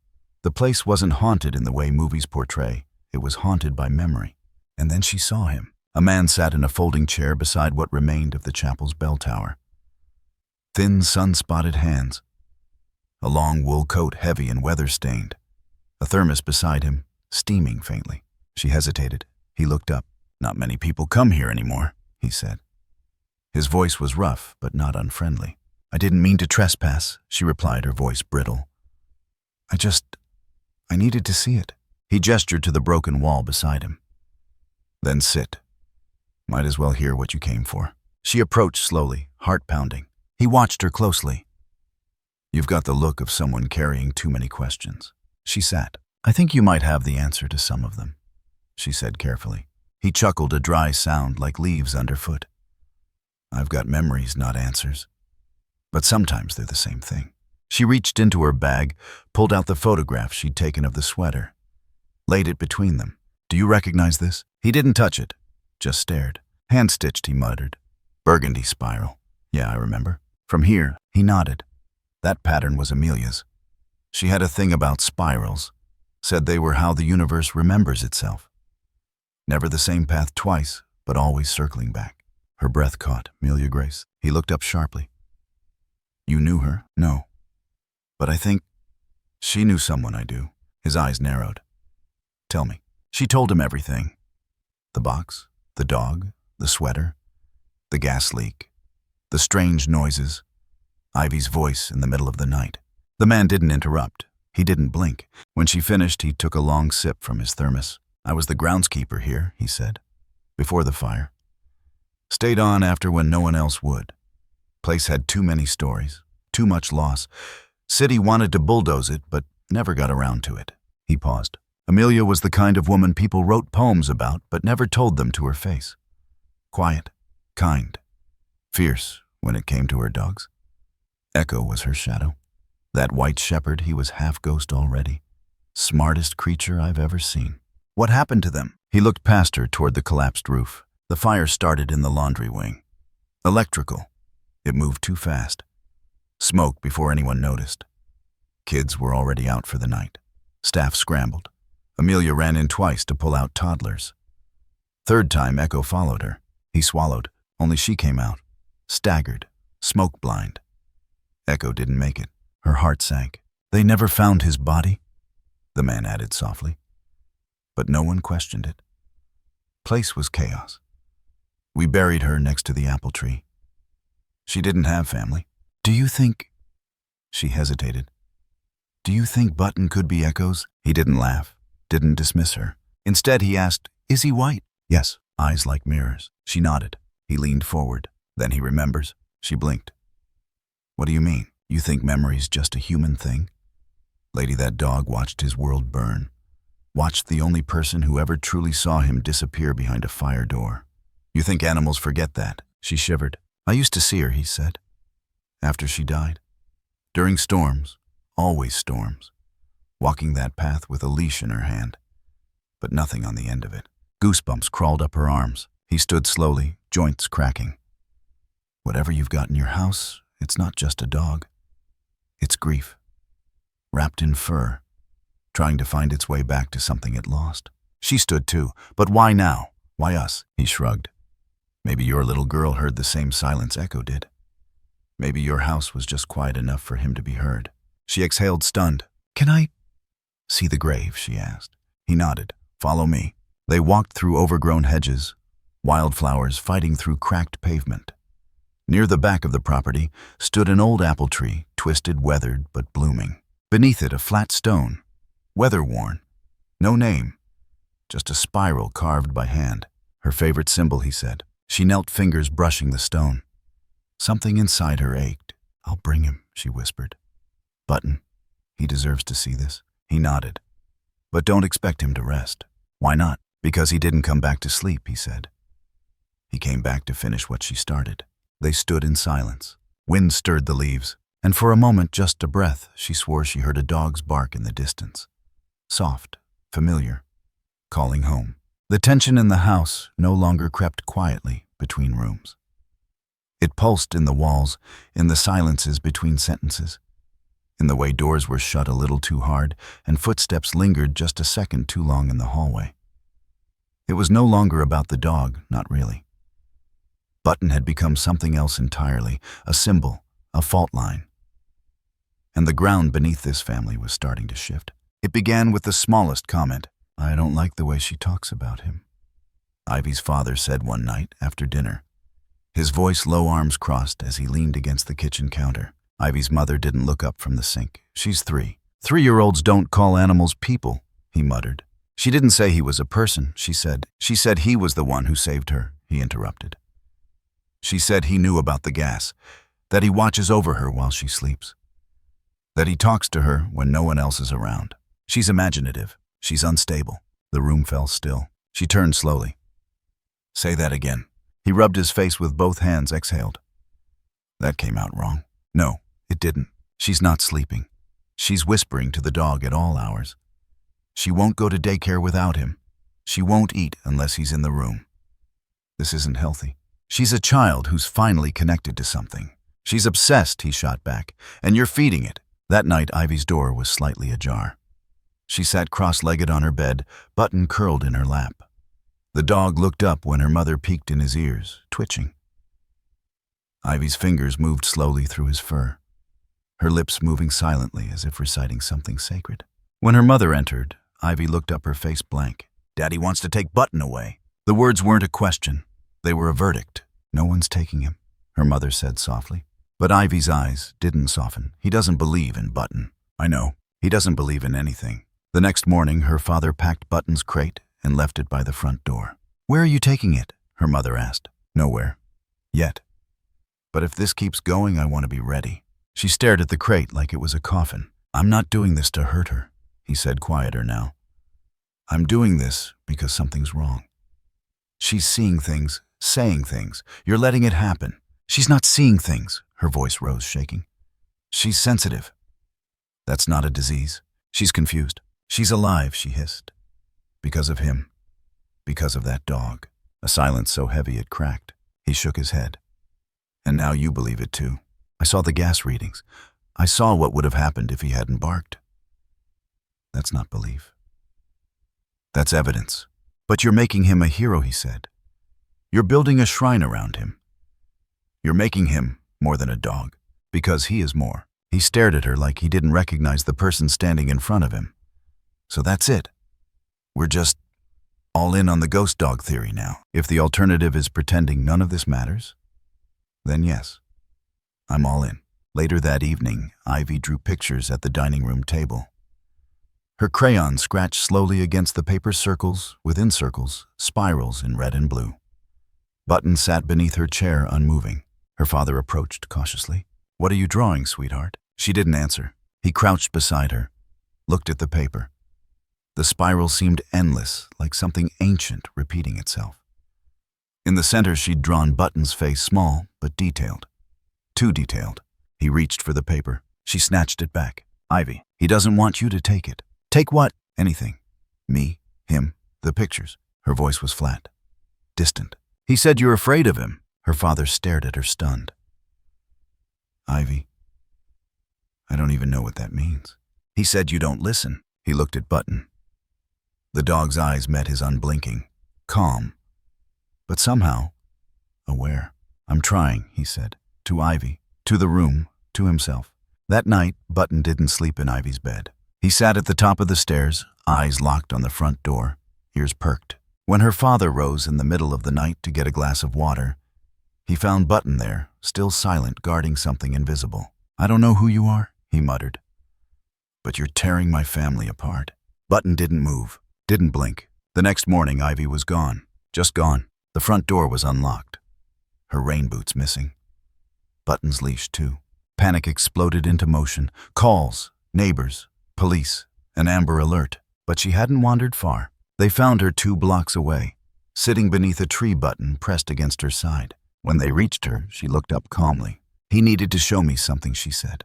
The place wasn't haunted in the way movies portray. It was haunted by memory. And then she saw him. A man sat in a folding chair beside what remained of the chapel's bell tower. Thin, sun-spotted hands. A long wool coat, heavy and weather-stained. A thermos beside him, steaming faintly. She hesitated. He looked up. "Not many people come here anymore," he said. His voice was rough, but not unfriendly. "I didn't mean to trespass," she replied, her voice brittle. I needed to see it." He gestured to the broken wall beside him. "Then sit. Might as well hear what you came for." She approached slowly, heart pounding. He watched her closely. "You've got the look of someone carrying too many questions." She sat. "I think you might have the answer to some of them," she said carefully. He chuckled, a dry sound like leaves underfoot. "I've got memories, not answers. But sometimes they're the same thing." She reached into her bag, pulled out the photograph she'd taken of the sweater. laid it between them. "Do you recognize this?" He didn't touch it, just stared. "Hand-stitched," he muttered. "Burgundy spiral. Yeah, I remember." From here, he nodded. That pattern was Amelia's. She had a thing about spirals, said they were how the universe remembers itself. Never the same path twice, but always circling back. Her breath caught. "Amelia Grace." He looked up sharply. "You knew her?" "No. But I think she knew someone I do." His eyes narrowed. "Tell me." She told him everything. The box, the dog, the sweater, the gas leak, the strange noises, Ivy's voice in the middle of the night. The man didn't interrupt. He didn't blink. When she finished, he took a long sip from his thermos. "I was the groundskeeper here," he said, "before the fire. Stayed on after when no one else would. Place had too many stories, too much loss. City wanted to bulldoze it, but never got around to it." He paused. Amelia was the kind of woman people wrote poems about, but never told them to her face. Quiet, kind, fierce when it came to her dogs. Echo was her shadow. That white shepherd, he was half ghost already. Smartest creature I've ever seen. "What happened to them?" He looked past her toward the collapsed roof. The fire started in the laundry wing. Electrical. It moved too fast. Smoke before anyone noticed. Kids were already out for the night. Staff scrambled. Amelia ran in twice to pull out toddlers. Third time, Echo followed her. He swallowed. Only she came out. Staggered. Smoke blind. Echo didn't make it. Her heart sank. "They never found his body?" the man added softly. But no one questioned it. Place was chaos. "We buried her next to the apple tree. She didn't have family." "Do you think—" She hesitated. "Do you think Button could be Echo's?" He didn't laugh, didn't dismiss her. Instead, he asked, "Is he white?" "Yes." Eyes like mirrors. She nodded. He leaned forward. "Then he remembers." She blinked. "What do you mean? You think memory's just a human thing?" "Lady, that dog watched his world burn. Watched the only person who ever truly saw him disappear behind a fire door. You think animals forget that?" She shivered. "I used to see her," he said. "After she died. During storms. Always storms. Walking that path with a leash in her hand. But nothing on the end of it." Goosebumps crawled up her arms. He stood slowly, joints cracking. "Whatever you've got in your house, it's not just a dog. It's grief. Wrapped in fur. Trying to find its way back to something it lost." She stood too. "But why now? Why us?" He shrugged. "Maybe your little girl heard the same silence Echo did. Maybe your house was just quiet enough for him to be heard." She exhaled, stunned. "Can I see the grave?" she asked. He nodded. "Follow me." They walked through overgrown hedges, wildflowers fighting through cracked pavement. Near the back of the property stood an old apple tree, twisted, weathered, but blooming. Beneath it, a flat stone, weather-worn. No name, just a spiral carved by hand. Her favorite symbol, he said. She knelt, fingers brushing the stone. Something inside her ached. "I'll bring him," she whispered. "Button, he deserves to see this." He nodded. "But don't expect him to rest." "Why not?" "Because he didn't come back to sleep," he said. "He came back to finish what she started." They stood in silence. Wind stirred the leaves, and for a moment, just a breath, she swore she heard a dog's bark in the distance. Soft, familiar, calling home. The tension in the house no longer crept quietly between rooms. It pulsed in the walls, in the silences between sentences, in the way doors were shut a little too hard and footsteps lingered just a second too long in the hallway. It was no longer about the dog, not really. Button had become something else entirely, a symbol, a fault line. And the ground beneath this family was starting to shift. It began with the smallest comment. "I don't like the way she talks about him," Ivy's father said one night after dinner. His voice low, arms crossed as he leaned against the kitchen counter. Ivy's mother didn't look up from the sink. "She's 3. 3-year-olds don't call animals people," he muttered. "She didn't say he was a person," she said. "She said he was the one who saved her," he interrupted. "She said he knew about the gas, that he watches over her while she sleeps, that he talks to her when no one else is around. She's imaginative. She's unstable." The room fell still. She turned slowly. "Say that again." He rubbed his face with both hands, exhaled. "That came out wrong." "No, it didn't. She's not sleeping. She's whispering to the dog at all hours. She won't go to daycare without him. She won't eat unless he's in the room. This isn't healthy. She's a child who's finally connected to something. She's obsessed, he shot back, and you're feeding it. That night, Ivy's door was slightly ajar. She sat cross-legged on her bed, Button curled in her lap. The dog looked up when her mother peeked in his ears, twitching. Ivy's fingers moved slowly through his fur, her lips moving silently as if reciting something sacred. When her mother entered, Ivy looked up, her face blank. "Daddy wants to take Button away." The words weren't a question. They were a verdict. "No one's taking him," her mother said softly. But Ivy's eyes didn't soften. "He doesn't believe in Button." "I know. He doesn't believe in anything." The next morning, her father packed Button's crate and left it by the front door. "Where are you taking it?" her mother asked. "Nowhere. Yet. But if this keeps going, I want to be ready." She stared at the crate like it was a coffin. "I'm not doing this to hurt her," he said, quieter now. "I'm doing this because something's wrong. She's seeing things, saying things. You're letting it happen." "She's not seeing things," her voice rose, shaking. "She's sensitive. That's not a disease. She's confused. She's alive," she hissed. "Because of him. Because of that dog." A silence so heavy it cracked. He shook his head. "And now you believe it too. I saw the gas readings. I saw what would have happened if he hadn't barked." "That's not belief. That's evidence." "But you're making him a hero," he said. "You're building a shrine around him. You're making him more than a dog, because he is more." He stared at her like he didn't recognize the person standing in front of him. "So that's it. We're just all in on the ghost dog theory now. If the alternative is pretending none of this matters, then yes, I'm all in." Later that evening, Ivy drew pictures at the dining room table. Her crayon scratched slowly against the paper, circles within circles, spirals in red and blue. Button sat beneath her chair, unmoving. Her father approached cautiously. "What are you drawing, sweetheart?" She didn't answer. He crouched beside her, looked at the paper. The spiral seemed endless, like something ancient repeating itself. In the center, she'd drawn Button's face, small but detailed. Too detailed. He reached for the paper. She snatched it back. "Ivy, he doesn't want you to take it." "Take what?" "Anything. Me, him, the pictures." Her voice was flat, distant. "He said you're afraid of him." Her father stared at her, stunned. "Ivy, I don't even know what that means." "He said you don't listen." He looked at Button. The dog's eyes met his, unblinking, calm, but somehow aware. "I'm trying," he said, to Ivy, to the room, to himself. That night, Button didn't sleep in Ivy's bed. He sat at the top of the stairs, eyes locked on the front door, ears perked. When her father rose in the middle of the night to get a glass of water, he found Button there, still silent, guarding something invisible. "I don't know who you are," he muttered, "but you're tearing my family apart." Button didn't move, didn't blink. The next morning, Ivy was gone, just gone. The front door was unlocked, her rain boots missing. Button's leash, too. Panic exploded into motion. Calls, neighbors, police, an Amber Alert. But she hadn't wandered far. They found her 2 blocks away, sitting beneath a tree, Button pressed against her side. When they reached her, she looked up calmly. "He needed to show me something," she said.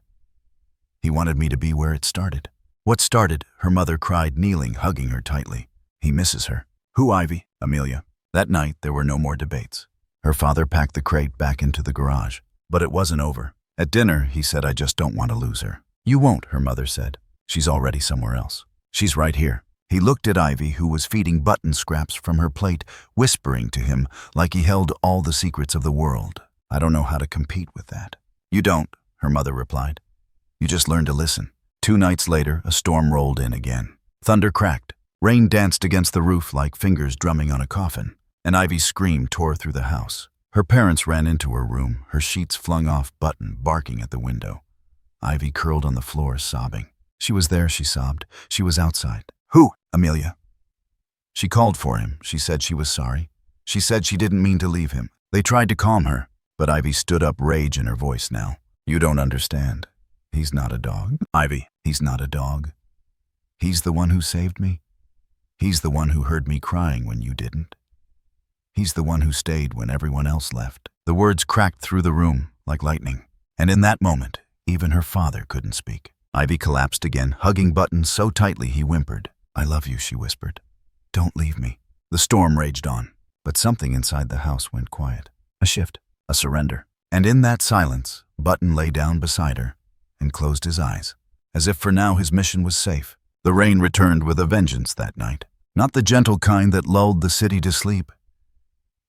"He wanted me to be where it started." "What started?" her mother cried, kneeling, hugging her tightly. "He misses her." "Who, Ivy?" "Amelia." That night, there were no more debates. Her father packed the crate back into the garage. But it wasn't over. At dinner, he said, "I just don't want to lose her." "You won't," her mother said. "She's already somewhere else. She's right here." He looked at Ivy, who was feeding Button scraps from her plate, whispering to him like he held all the secrets of the world. "I don't know how to compete with that." "You don't," her mother replied. "You just learn to listen." 2 nights later, a storm rolled in again. Thunder cracked. Rain danced against the roof like fingers drumming on a coffin. An Ivy's scream tore through the house. Her parents ran into her room, her sheets flung off, Button barking at the window. Ivy curled on the floor, sobbing. She was there, she sobbed. She was outside. "Who?" "Amelia." She called for him. She said she was sorry. She said she didn't mean to leave him. They tried to calm her, but Ivy stood up, rage in her voice now. "You don't understand. He's not a dog." "Ivy, he's not a dog. He's the one who saved me. He's the one who heard me crying when you didn't. He's the one who stayed when everyone else left." The words cracked through the room like lightning. And in that moment, even her father couldn't speak. Ivy collapsed again, hugging Button so tightly he whimpered. "I love you," she whispered. "Don't leave me." The storm raged on, but something inside the house went quiet. A shift, a surrender. And in that silence, Button lay down beside her and closed his eyes, as if for now his mission was safe. The rain returned with a vengeance that night. Not the gentle kind that lulled the city to sleep,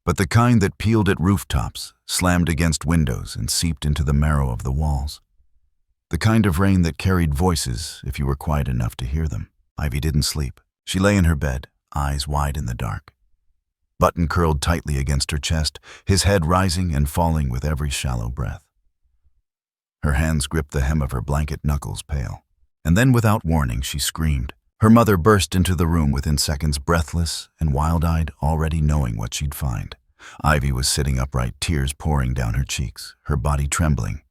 but the kind that peeled at rooftops, slammed against windows, and seeped into the marrow of the walls. The kind of rain that carried voices if you were quiet enough to hear them. Ivy didn't sleep. She lay in her bed, eyes wide in the dark. Button curled tightly against her chest, his head rising and falling with every shallow breath. Her hands gripped the hem of her blanket, knuckles pale. And then, without warning, she screamed. Her mother burst into the room within seconds, breathless and wild-eyed, already knowing what she'd find. Ivy was sitting upright, tears pouring down her cheeks, her body trembling.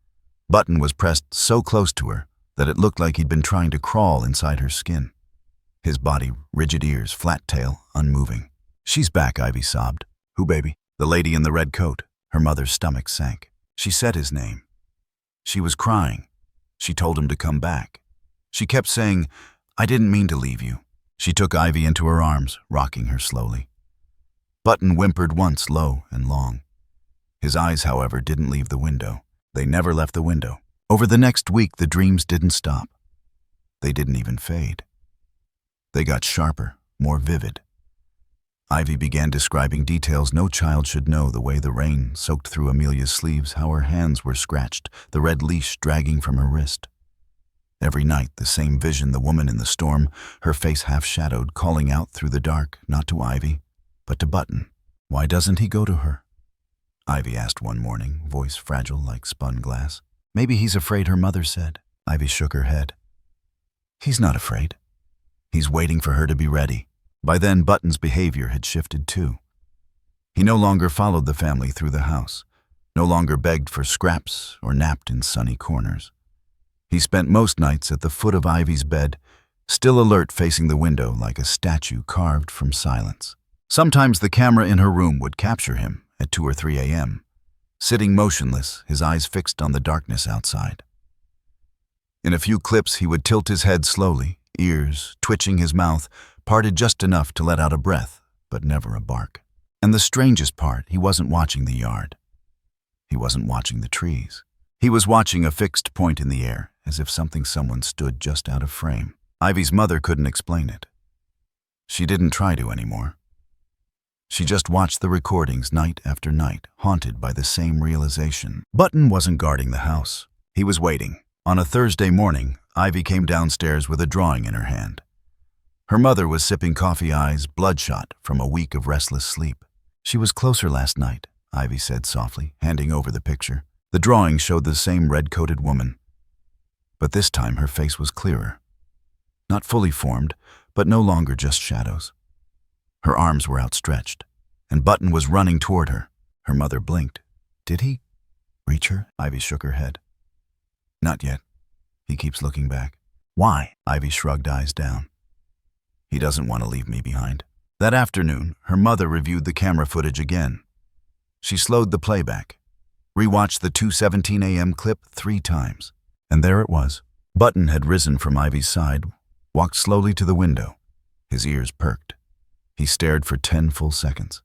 Button was pressed so close to her that it looked like he'd been trying to crawl inside her skin. His body, rigid ears, flat tail, unmoving. "She's back," Ivy sobbed. "Who, baby?" "The lady in the red coat." Her mother's stomach sank. She said his name. She was crying. She told him to come back. She kept saying, "I didn't mean to leave you." She took Ivy into her arms, rocking her slowly. Button whimpered once, low and long. His eyes, however, didn't leave the window. They never left the window. Over the next week, the dreams didn't stop. They didn't even fade. They got sharper, more vivid. Ivy began describing details no child should know, the way the rain soaked through Amelia's sleeves, how her hands were scratched, the red leash dragging from her wrist. Every night, the same vision, the woman in the storm, her face half-shadowed, calling out through the dark, not to Ivy, but to Button. "Why doesn't he go to her?" Ivy asked one morning, voice fragile like spun glass. "Maybe he's afraid," her mother said. Ivy shook her head. "He's not afraid. He's waiting for her to be ready." By then, Button's behavior had shifted too. He no longer followed the family through the house, no longer begged for scraps or napped in sunny corners. He spent most nights at the foot of Ivy's bed, still alert, facing the window like a statue carved from silence. Sometimes the camera in her room would capture him at 2 or 3 a.m., sitting motionless, his eyes fixed on the darkness outside. In a few clips, he would tilt his head slowly, ears twitching, his mouth parted just enough to let out a breath, but never a bark. And the strangest part, he wasn't watching the yard. He wasn't watching the trees. He was watching a fixed point in the air, as if someone stood just out of frame. Ivy's mother couldn't explain it. She didn't try to anymore. She just watched the recordings night after night, haunted by the same realization. Button wasn't guarding the house. He was waiting. On a Thursday morning, Ivy came downstairs with a drawing in her hand. Her mother was sipping coffee, eyes bloodshot from a week of restless sleep. "She was closer last night," Ivy said softly, handing over the picture. The drawing showed the same red-coated woman, but this time her face was clearer. Not fully formed, but no longer just shadows. Her arms were outstretched, and Button was running toward her. Her mother blinked. "Did he reach her?" Ivy shook her head. "Not yet. He keeps looking back." "Why?" Ivy shrugged, eyes down. "He doesn't want to leave me behind." That afternoon, her mother reviewed the camera footage again. She slowed the playback, rewatched the 2:17 a.m. clip 3 times. And there it was. Button had risen from Ivy's side, walked slowly to the window. His ears perked. He stared for 10 full seconds.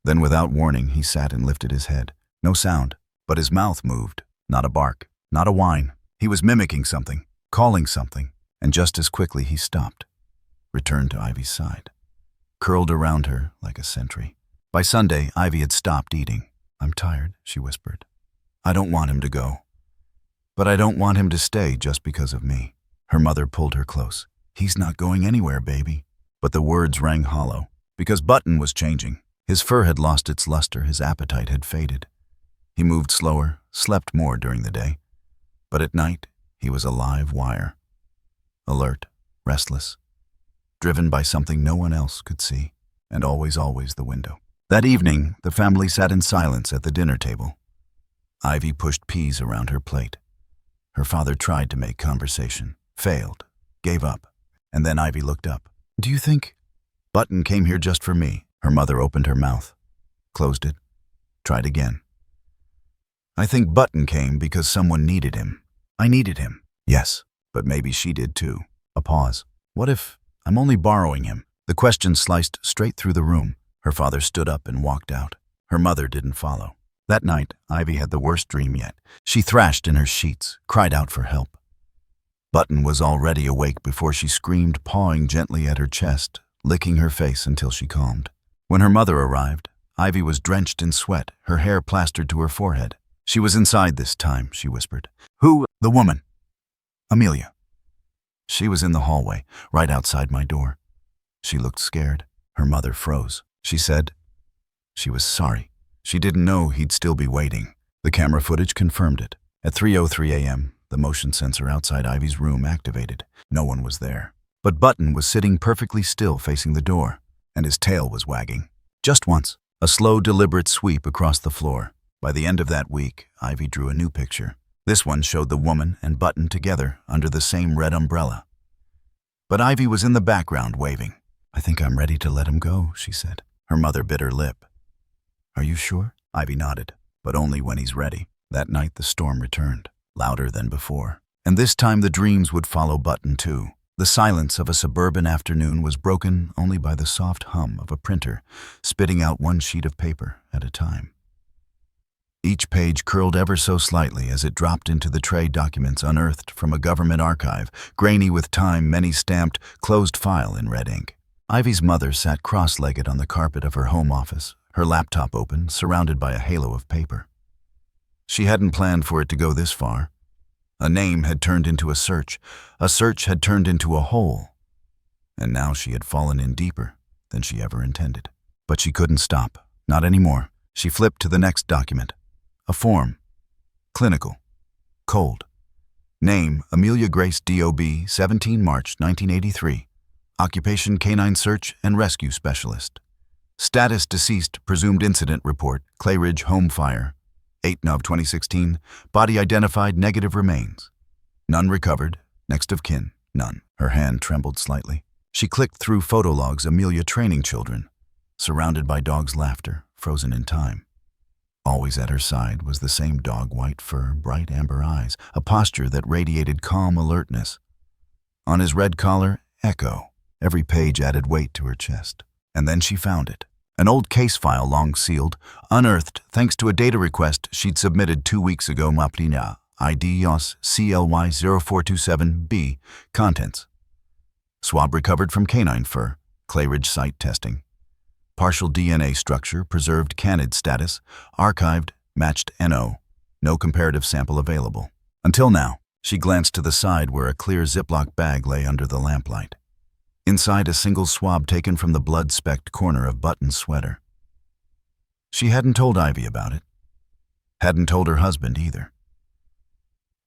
Then, without warning, he sat and lifted his head. No sound, but his mouth moved. Not a bark, not a whine. He was mimicking something, calling something, and just as quickly he stopped, returned to Ivy's side, curled around her like a sentry. By Sunday, Ivy had stopped eating. "I'm tired," she whispered. "I don't want him to go. But I don't want him to stay just because of me." Her mother pulled her close. "He's not going anywhere, baby." But the words rang hollow, because Button was changing. His fur had lost its luster, his appetite had faded. He moved slower, slept more during the day. But at night, he was a live wire. Alert, restless, driven by something no one else could see, and always the window. That evening, the family sat in silence at the dinner table. Ivy pushed peas around her plate. Her father tried to make conversation, failed, gave up, and then Ivy looked up. "Do you think Button came here just for me?" Her mother opened her mouth, closed it, tried again. "I think Button came because someone needed him. I needed him." "Yes, but maybe she did too." A pause. "What if I'm only borrowing him." The question sliced straight through the room. Her father stood up and walked out. Her mother didn't follow. That night, Ivy had the worst dream yet. She thrashed in her sheets, cried out for help. Button was already awake before she screamed, pawing gently at her chest, licking her face until she calmed. When her mother arrived, Ivy was drenched in sweat, her hair plastered to her forehead. "She was inside this time," she whispered. "Who?" "The woman. Amelia. She was in the hallway, right outside my door." She looked scared. Her mother froze. She said she was sorry. She didn't know he'd still be waiting. The camera footage confirmed it. At 3:03 a.m., the motion sensor outside Ivy's room activated. No one was there. But Button was sitting perfectly still facing the door, and his tail was wagging. Just once, a slow, deliberate sweep across the floor. By the end of that week, Ivy drew a new picture. This one showed the woman and Button together under the same red umbrella. But Ivy was in the background waving. "I think I'm ready to let him go," she said. Her mother bit her lip. "Are you sure?" Ivy nodded, "but only when he's ready." That night the storm returned, louder than before. And this time the dreams would follow Button too. The silence of a suburban afternoon was broken only by the soft hum of a printer, spitting out one sheet of paper at a time. Each page curled ever so slightly as it dropped into the tray documents unearthed from a government archive, grainy with time, many stamped, closed file in red ink. Ivy's mother sat cross-legged on the carpet of her home office, her laptop open, surrounded by a halo of paper. She hadn't planned for it to go this far. A name had turned into a search had turned into a hole, and now she had fallen in deeper than she ever intended. But she couldn't stop, not anymore. She flipped to the next document. A form. Clinical. Cold. Name, Amelia Grace D.O.B., 17 March 1983. Occupation, Canine Search and Rescue Specialist. Status, deceased, presumed incident report, Clay Ridge home fire. 8/9 2016. Body identified, negative remains. None recovered. Next of kin, none. Her hand trembled slightly. She clicked through photo logs. Amelia training children, surrounded by dogs' laughter, frozen in time. Always at her side was the same dog, white fur, bright amber eyes, a posture that radiated calm alertness. On his red collar, Echo. Every page added weight to her chest. And then she found it. An old case file, long sealed, unearthed thanks to a data request she'd submitted 2 weeks ago. Maplina, ID YOS CLY 0427B. Contents. Swab recovered from canine fur. Clay Ridge site testing. Partial DNA structure, preserved canid status, archived, matched NO. No comparative sample available. Until now, she glanced to the side where a clear Ziploc bag lay under the lamplight. Inside, a single swab taken from the blood-specked corner of Button's sweater. She hadn't told Ivy about it. Hadn't told her husband either.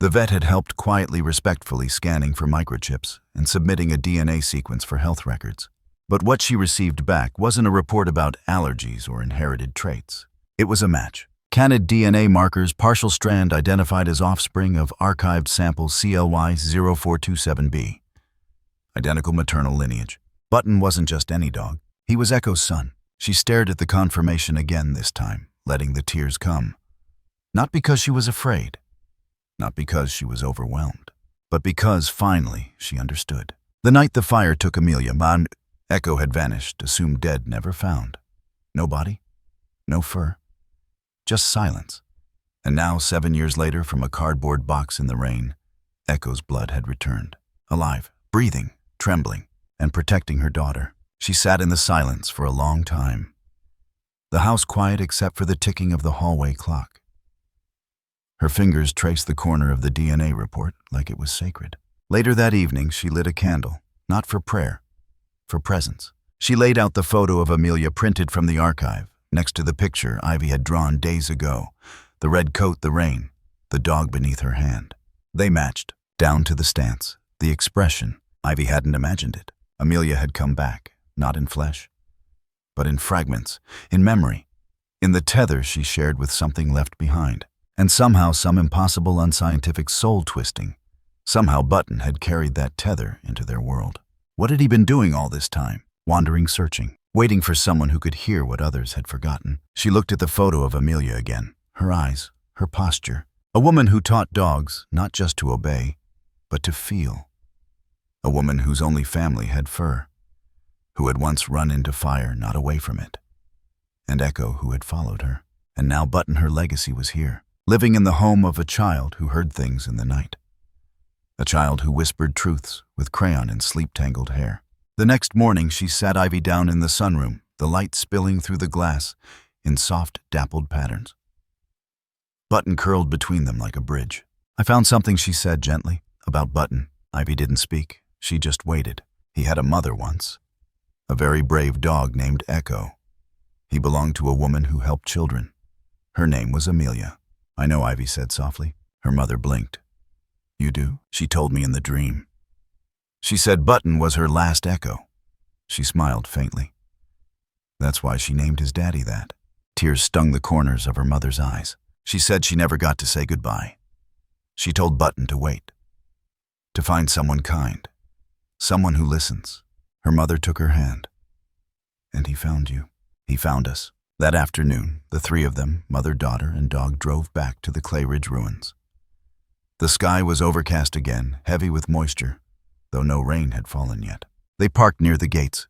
The vet had helped quietly, respectfully scanning for microchips and submitting a DNA sequence for health records. But what she received back wasn't a report about allergies or inherited traits. It was a match. Canid DNA markers, partial strand identified as offspring of archived sample CLY 0427B. Identical maternal lineage. Button wasn't just any dog. He was Echo's son. She stared at the confirmation again this time, letting the tears come. Not because she was afraid. Not because she was overwhelmed. But because, finally, she understood. The night the fire took Amelia, Echo had vanished, assumed dead, never found. No body, no fur, just silence. And now, 7 years later, from a cardboard box in the rain, Echo's blood had returned. Alive, breathing, trembling, and protecting her daughter. She sat in the silence for a long time. The house quiet except for the ticking of the hallway clock. Her fingers traced the corner of the DNA report like it was sacred. Later that evening, she lit a candle, not for prayer, for presence. She laid out the photo of Amelia printed from the archive, next to the picture Ivy had drawn days ago, the red coat, the rain, the dog beneath her hand. They matched, down to the stance, the expression. Ivy hadn't imagined it. Amelia had come back, not in flesh, but in fragments, in memory, in the tether she shared with something left behind. And somehow, some impossible, unscientific soul-twisting, somehow Button had carried that tether into their world. What had he been doing all this time? Wandering, searching, waiting for someone who could hear what others had forgotten. She looked at the photo of Amelia again, her eyes, her posture. A woman who taught dogs not just to obey, but to feel. A woman whose only family had fur, who had once run into fire, not away from it. And Echo, who had followed her. And now Button, her legacy, was here, living in the home of a child who heard things in the night. A child who whispered truths with crayon in sleep-tangled hair. The next morning she sat Ivy down in the sunroom, the light spilling through the glass in soft, dappled patterns. Button curled between them like a bridge. "I found something," she said gently. About Button. Ivy didn't speak. She just waited. He had a mother once. A very brave dog named Echo. He belonged to a woman who helped children. Her name was Amelia. "I know," Ivy said softly. Her mother blinked. "You do?" She told me in the dream. She said Button was her last Echo. She smiled faintly. That's why she named his daddy that. Tears stung the corners of her mother's eyes. She said she never got to say goodbye. She told Button to wait. To find someone kind. Someone who listens. Her mother took her hand. "And he found you." "He found us." That afternoon, the three of them, mother, daughter, and dog, drove back to the Clay Ridge ruins. The sky was overcast again, heavy with moisture, though no rain had fallen yet. They parked near the gates.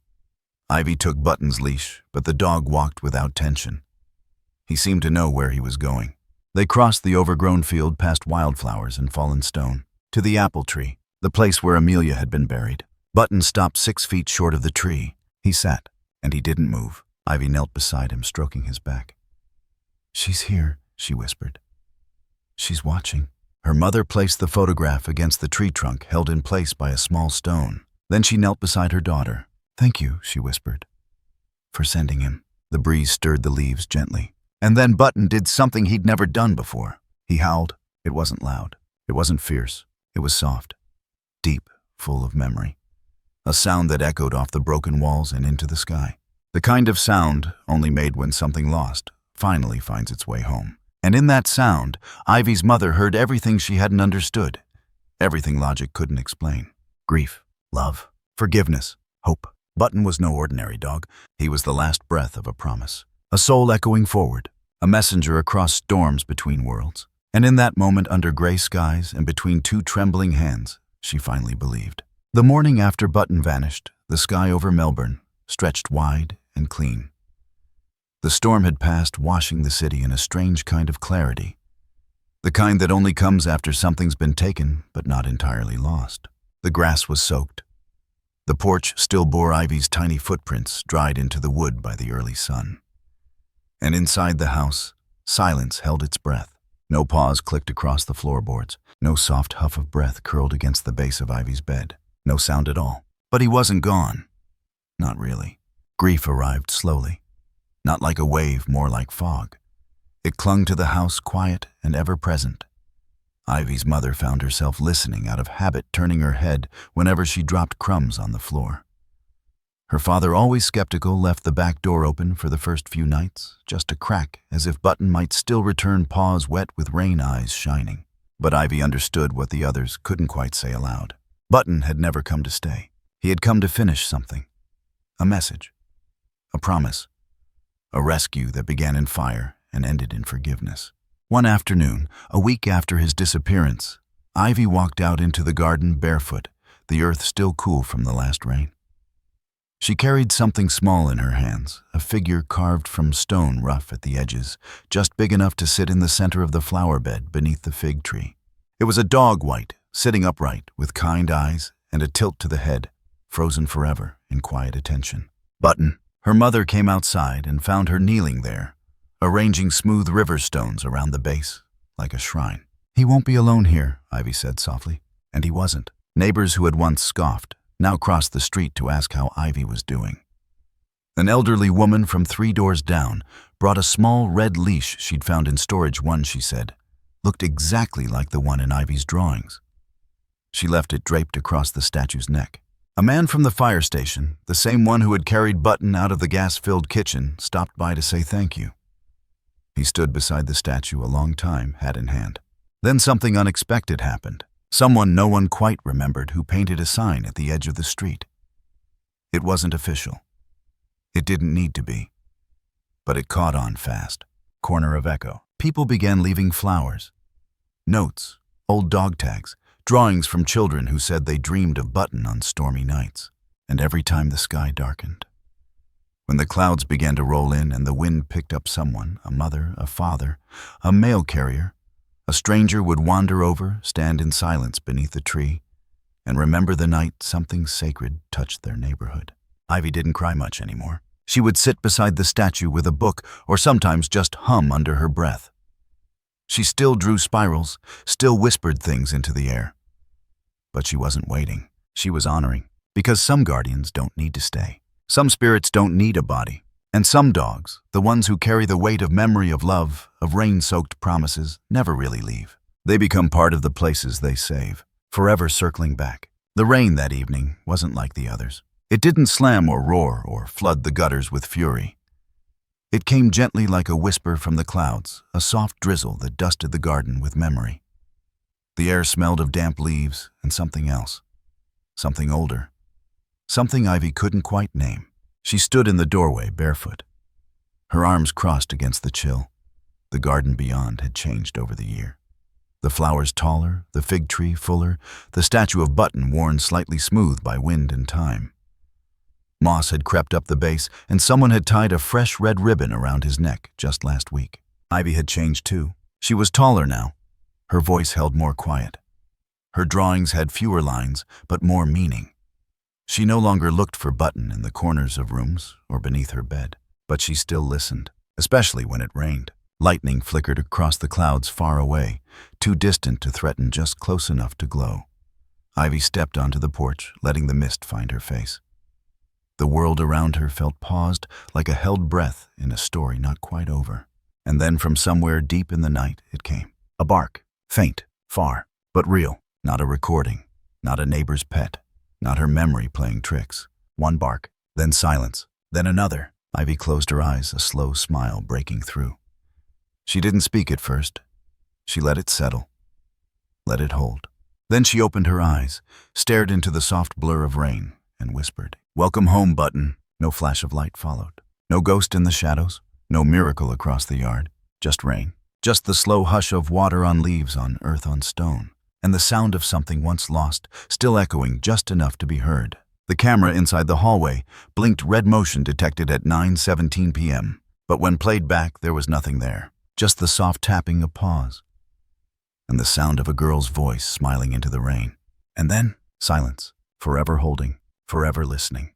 Ivy took Button's leash, but the dog walked without tension. He seemed to know where he was going. They crossed the overgrown field past wildflowers and fallen stone, to the apple tree, the place where Amelia had been buried. Button stopped 6 feet short of the tree. He sat, and he didn't move. Ivy knelt beside him, stroking his back. "She's here," she whispered. "She's watching." Her mother placed the photograph against the tree trunk, held in place by a small stone. Then she knelt beside her daughter. "Thank you," she whispered, "for sending him." The breeze stirred the leaves gently. And then Button did something he'd never done before. He howled. It wasn't loud. It wasn't fierce. It was soft, deep, full of memory. A sound that echoed off the broken walls and into the sky. The kind of sound only made when something lost finally finds its way home. And in that sound, Ivy's mother heard everything she hadn't understood, everything logic couldn't explain. Grief, love, forgiveness, hope. Button was no ordinary dog. He was the last breath of a promise. A soul echoing forward, a messenger across storms between worlds. And in that moment, under gray skies and between two trembling hands, she finally believed. The morning after Button vanished, the sky over Melbourne stretched wide and clean. The storm had passed, washing the city in a strange kind of clarity. The kind that only comes after something's been taken, but not entirely lost. The grass was soaked. The porch still bore Ivy's tiny footprints, dried into the wood by the early sun. And inside the house, silence held its breath. No paws clicked across the floorboards. No soft huff of breath curled against the base of Ivy's bed. No sound at all. But he wasn't gone. Not really. Grief arrived slowly. Not like a wave, more like fog. It clung to the house, quiet and ever-present. Ivy's mother found herself listening, out of habit, turning her head whenever she dropped crumbs on the floor. Her father, always skeptical, left the back door open for the first few nights, just a crack, as if Button might still return, paws wet with rain, eyes shining. But Ivy understood what the others couldn't quite say aloud. Button had never come to stay. He had come to finish something. A message. A promise. A rescue that began in fire and ended in forgiveness. One afternoon, a week after his disappearance, Ivy walked out into the garden barefoot, the earth still cool from the last rain. She carried something small in her hands, a figure carved from stone, rough at the edges, just big enough to sit in the center of the flower bed beneath the fig tree. It was a dog white, sitting upright, with kind eyes and a tilt to the head, frozen forever in quiet attention. Button. Her mother came outside and found her kneeling there, arranging smooth river stones around the base, like a shrine. "He won't be alone here," Ivy said softly. And he wasn't. Neighbors who had once scoffed now crossed the street to ask how Ivy was doing. An elderly woman from 3 doors down brought a small red leash she'd found in storage. One, she said, looked exactly like the one in Ivy's drawings. She left it draped across the statue's neck. A man from the fire station, the same one who had carried Button out of the gas-filled kitchen, stopped by to say thank you. He stood beside the statue a long time, hat in hand. Then something unexpected happened. Someone no one quite remembered who painted a sign at the edge of the street. It wasn't official. It didn't need to be. But it caught on fast. Corner of Echo. People began leaving flowers, notes, old dog tags, Drawings from children who said they dreamed of Button on stormy nights, and every time the sky darkened. When the clouds began to roll in and the wind picked up someone, a mother, a father, a mail carrier, a stranger would wander over, stand in silence beneath a tree, and remember the night something sacred touched their neighborhood. Ivy didn't cry much anymore. She would sit beside the statue with a book or sometimes just hum under her breath. She still drew spirals, still whispered things into the air. But she wasn't waiting. She was honoring, because some guardians don't need to stay. Some spirits don't need a body. And some dogs, the ones who carry the weight of memory of love, of rain-soaked promises, never really leave. They become part of the places they save, forever circling back. The rain that evening wasn't like the others. It didn't slam or roar or flood the gutters with fury. It came gently like a whisper from the clouds, a soft drizzle that dusted the garden with memory. The air smelled of damp leaves and something else. Something older. Something Ivy couldn't quite name. She stood in the doorway barefoot. Her arms crossed against the chill. The garden beyond had changed over the year. The flowers taller, the fig tree fuller, the statue of Button worn slightly smooth by wind and time. Moss had crept up the base, and someone had tied a fresh red ribbon around his neck just last week. Ivy had changed too. She was taller now. Her voice held more quiet. Her drawings had fewer lines, but more meaning. She no longer looked for Button in the corners of rooms or beneath her bed, but she still listened, especially when it rained. Lightning flickered across the clouds far away, too distant to threaten, just close enough to glow. Ivy stepped onto the porch, letting the mist find her face. The world around her felt paused, like a held breath in a story not quite over. And then from somewhere deep in the night it came. A bark, faint, far, but real. Not a recording, not a neighbor's pet, not her memory playing tricks. One bark, then silence, then another. Ivy closed her eyes, a slow smile breaking through. She didn't speak at first. She let it settle, let it hold. Then she opened her eyes, stared into the soft blur of rain, and whispered, "Welcome home, Button." No flash of light followed. No ghost in the shadows, no miracle across the yard. Just rain. Just the slow hush of water on leaves, on earth, on stone. And the sound of something once lost, still echoing just enough to be heard. The camera inside the hallway blinked red motion detected at 9:17 p.m. But when played back, there was nothing there. Just the soft tapping of paws. And the sound of a girl's voice smiling into the rain. And then, silence, forever holding, forever listening.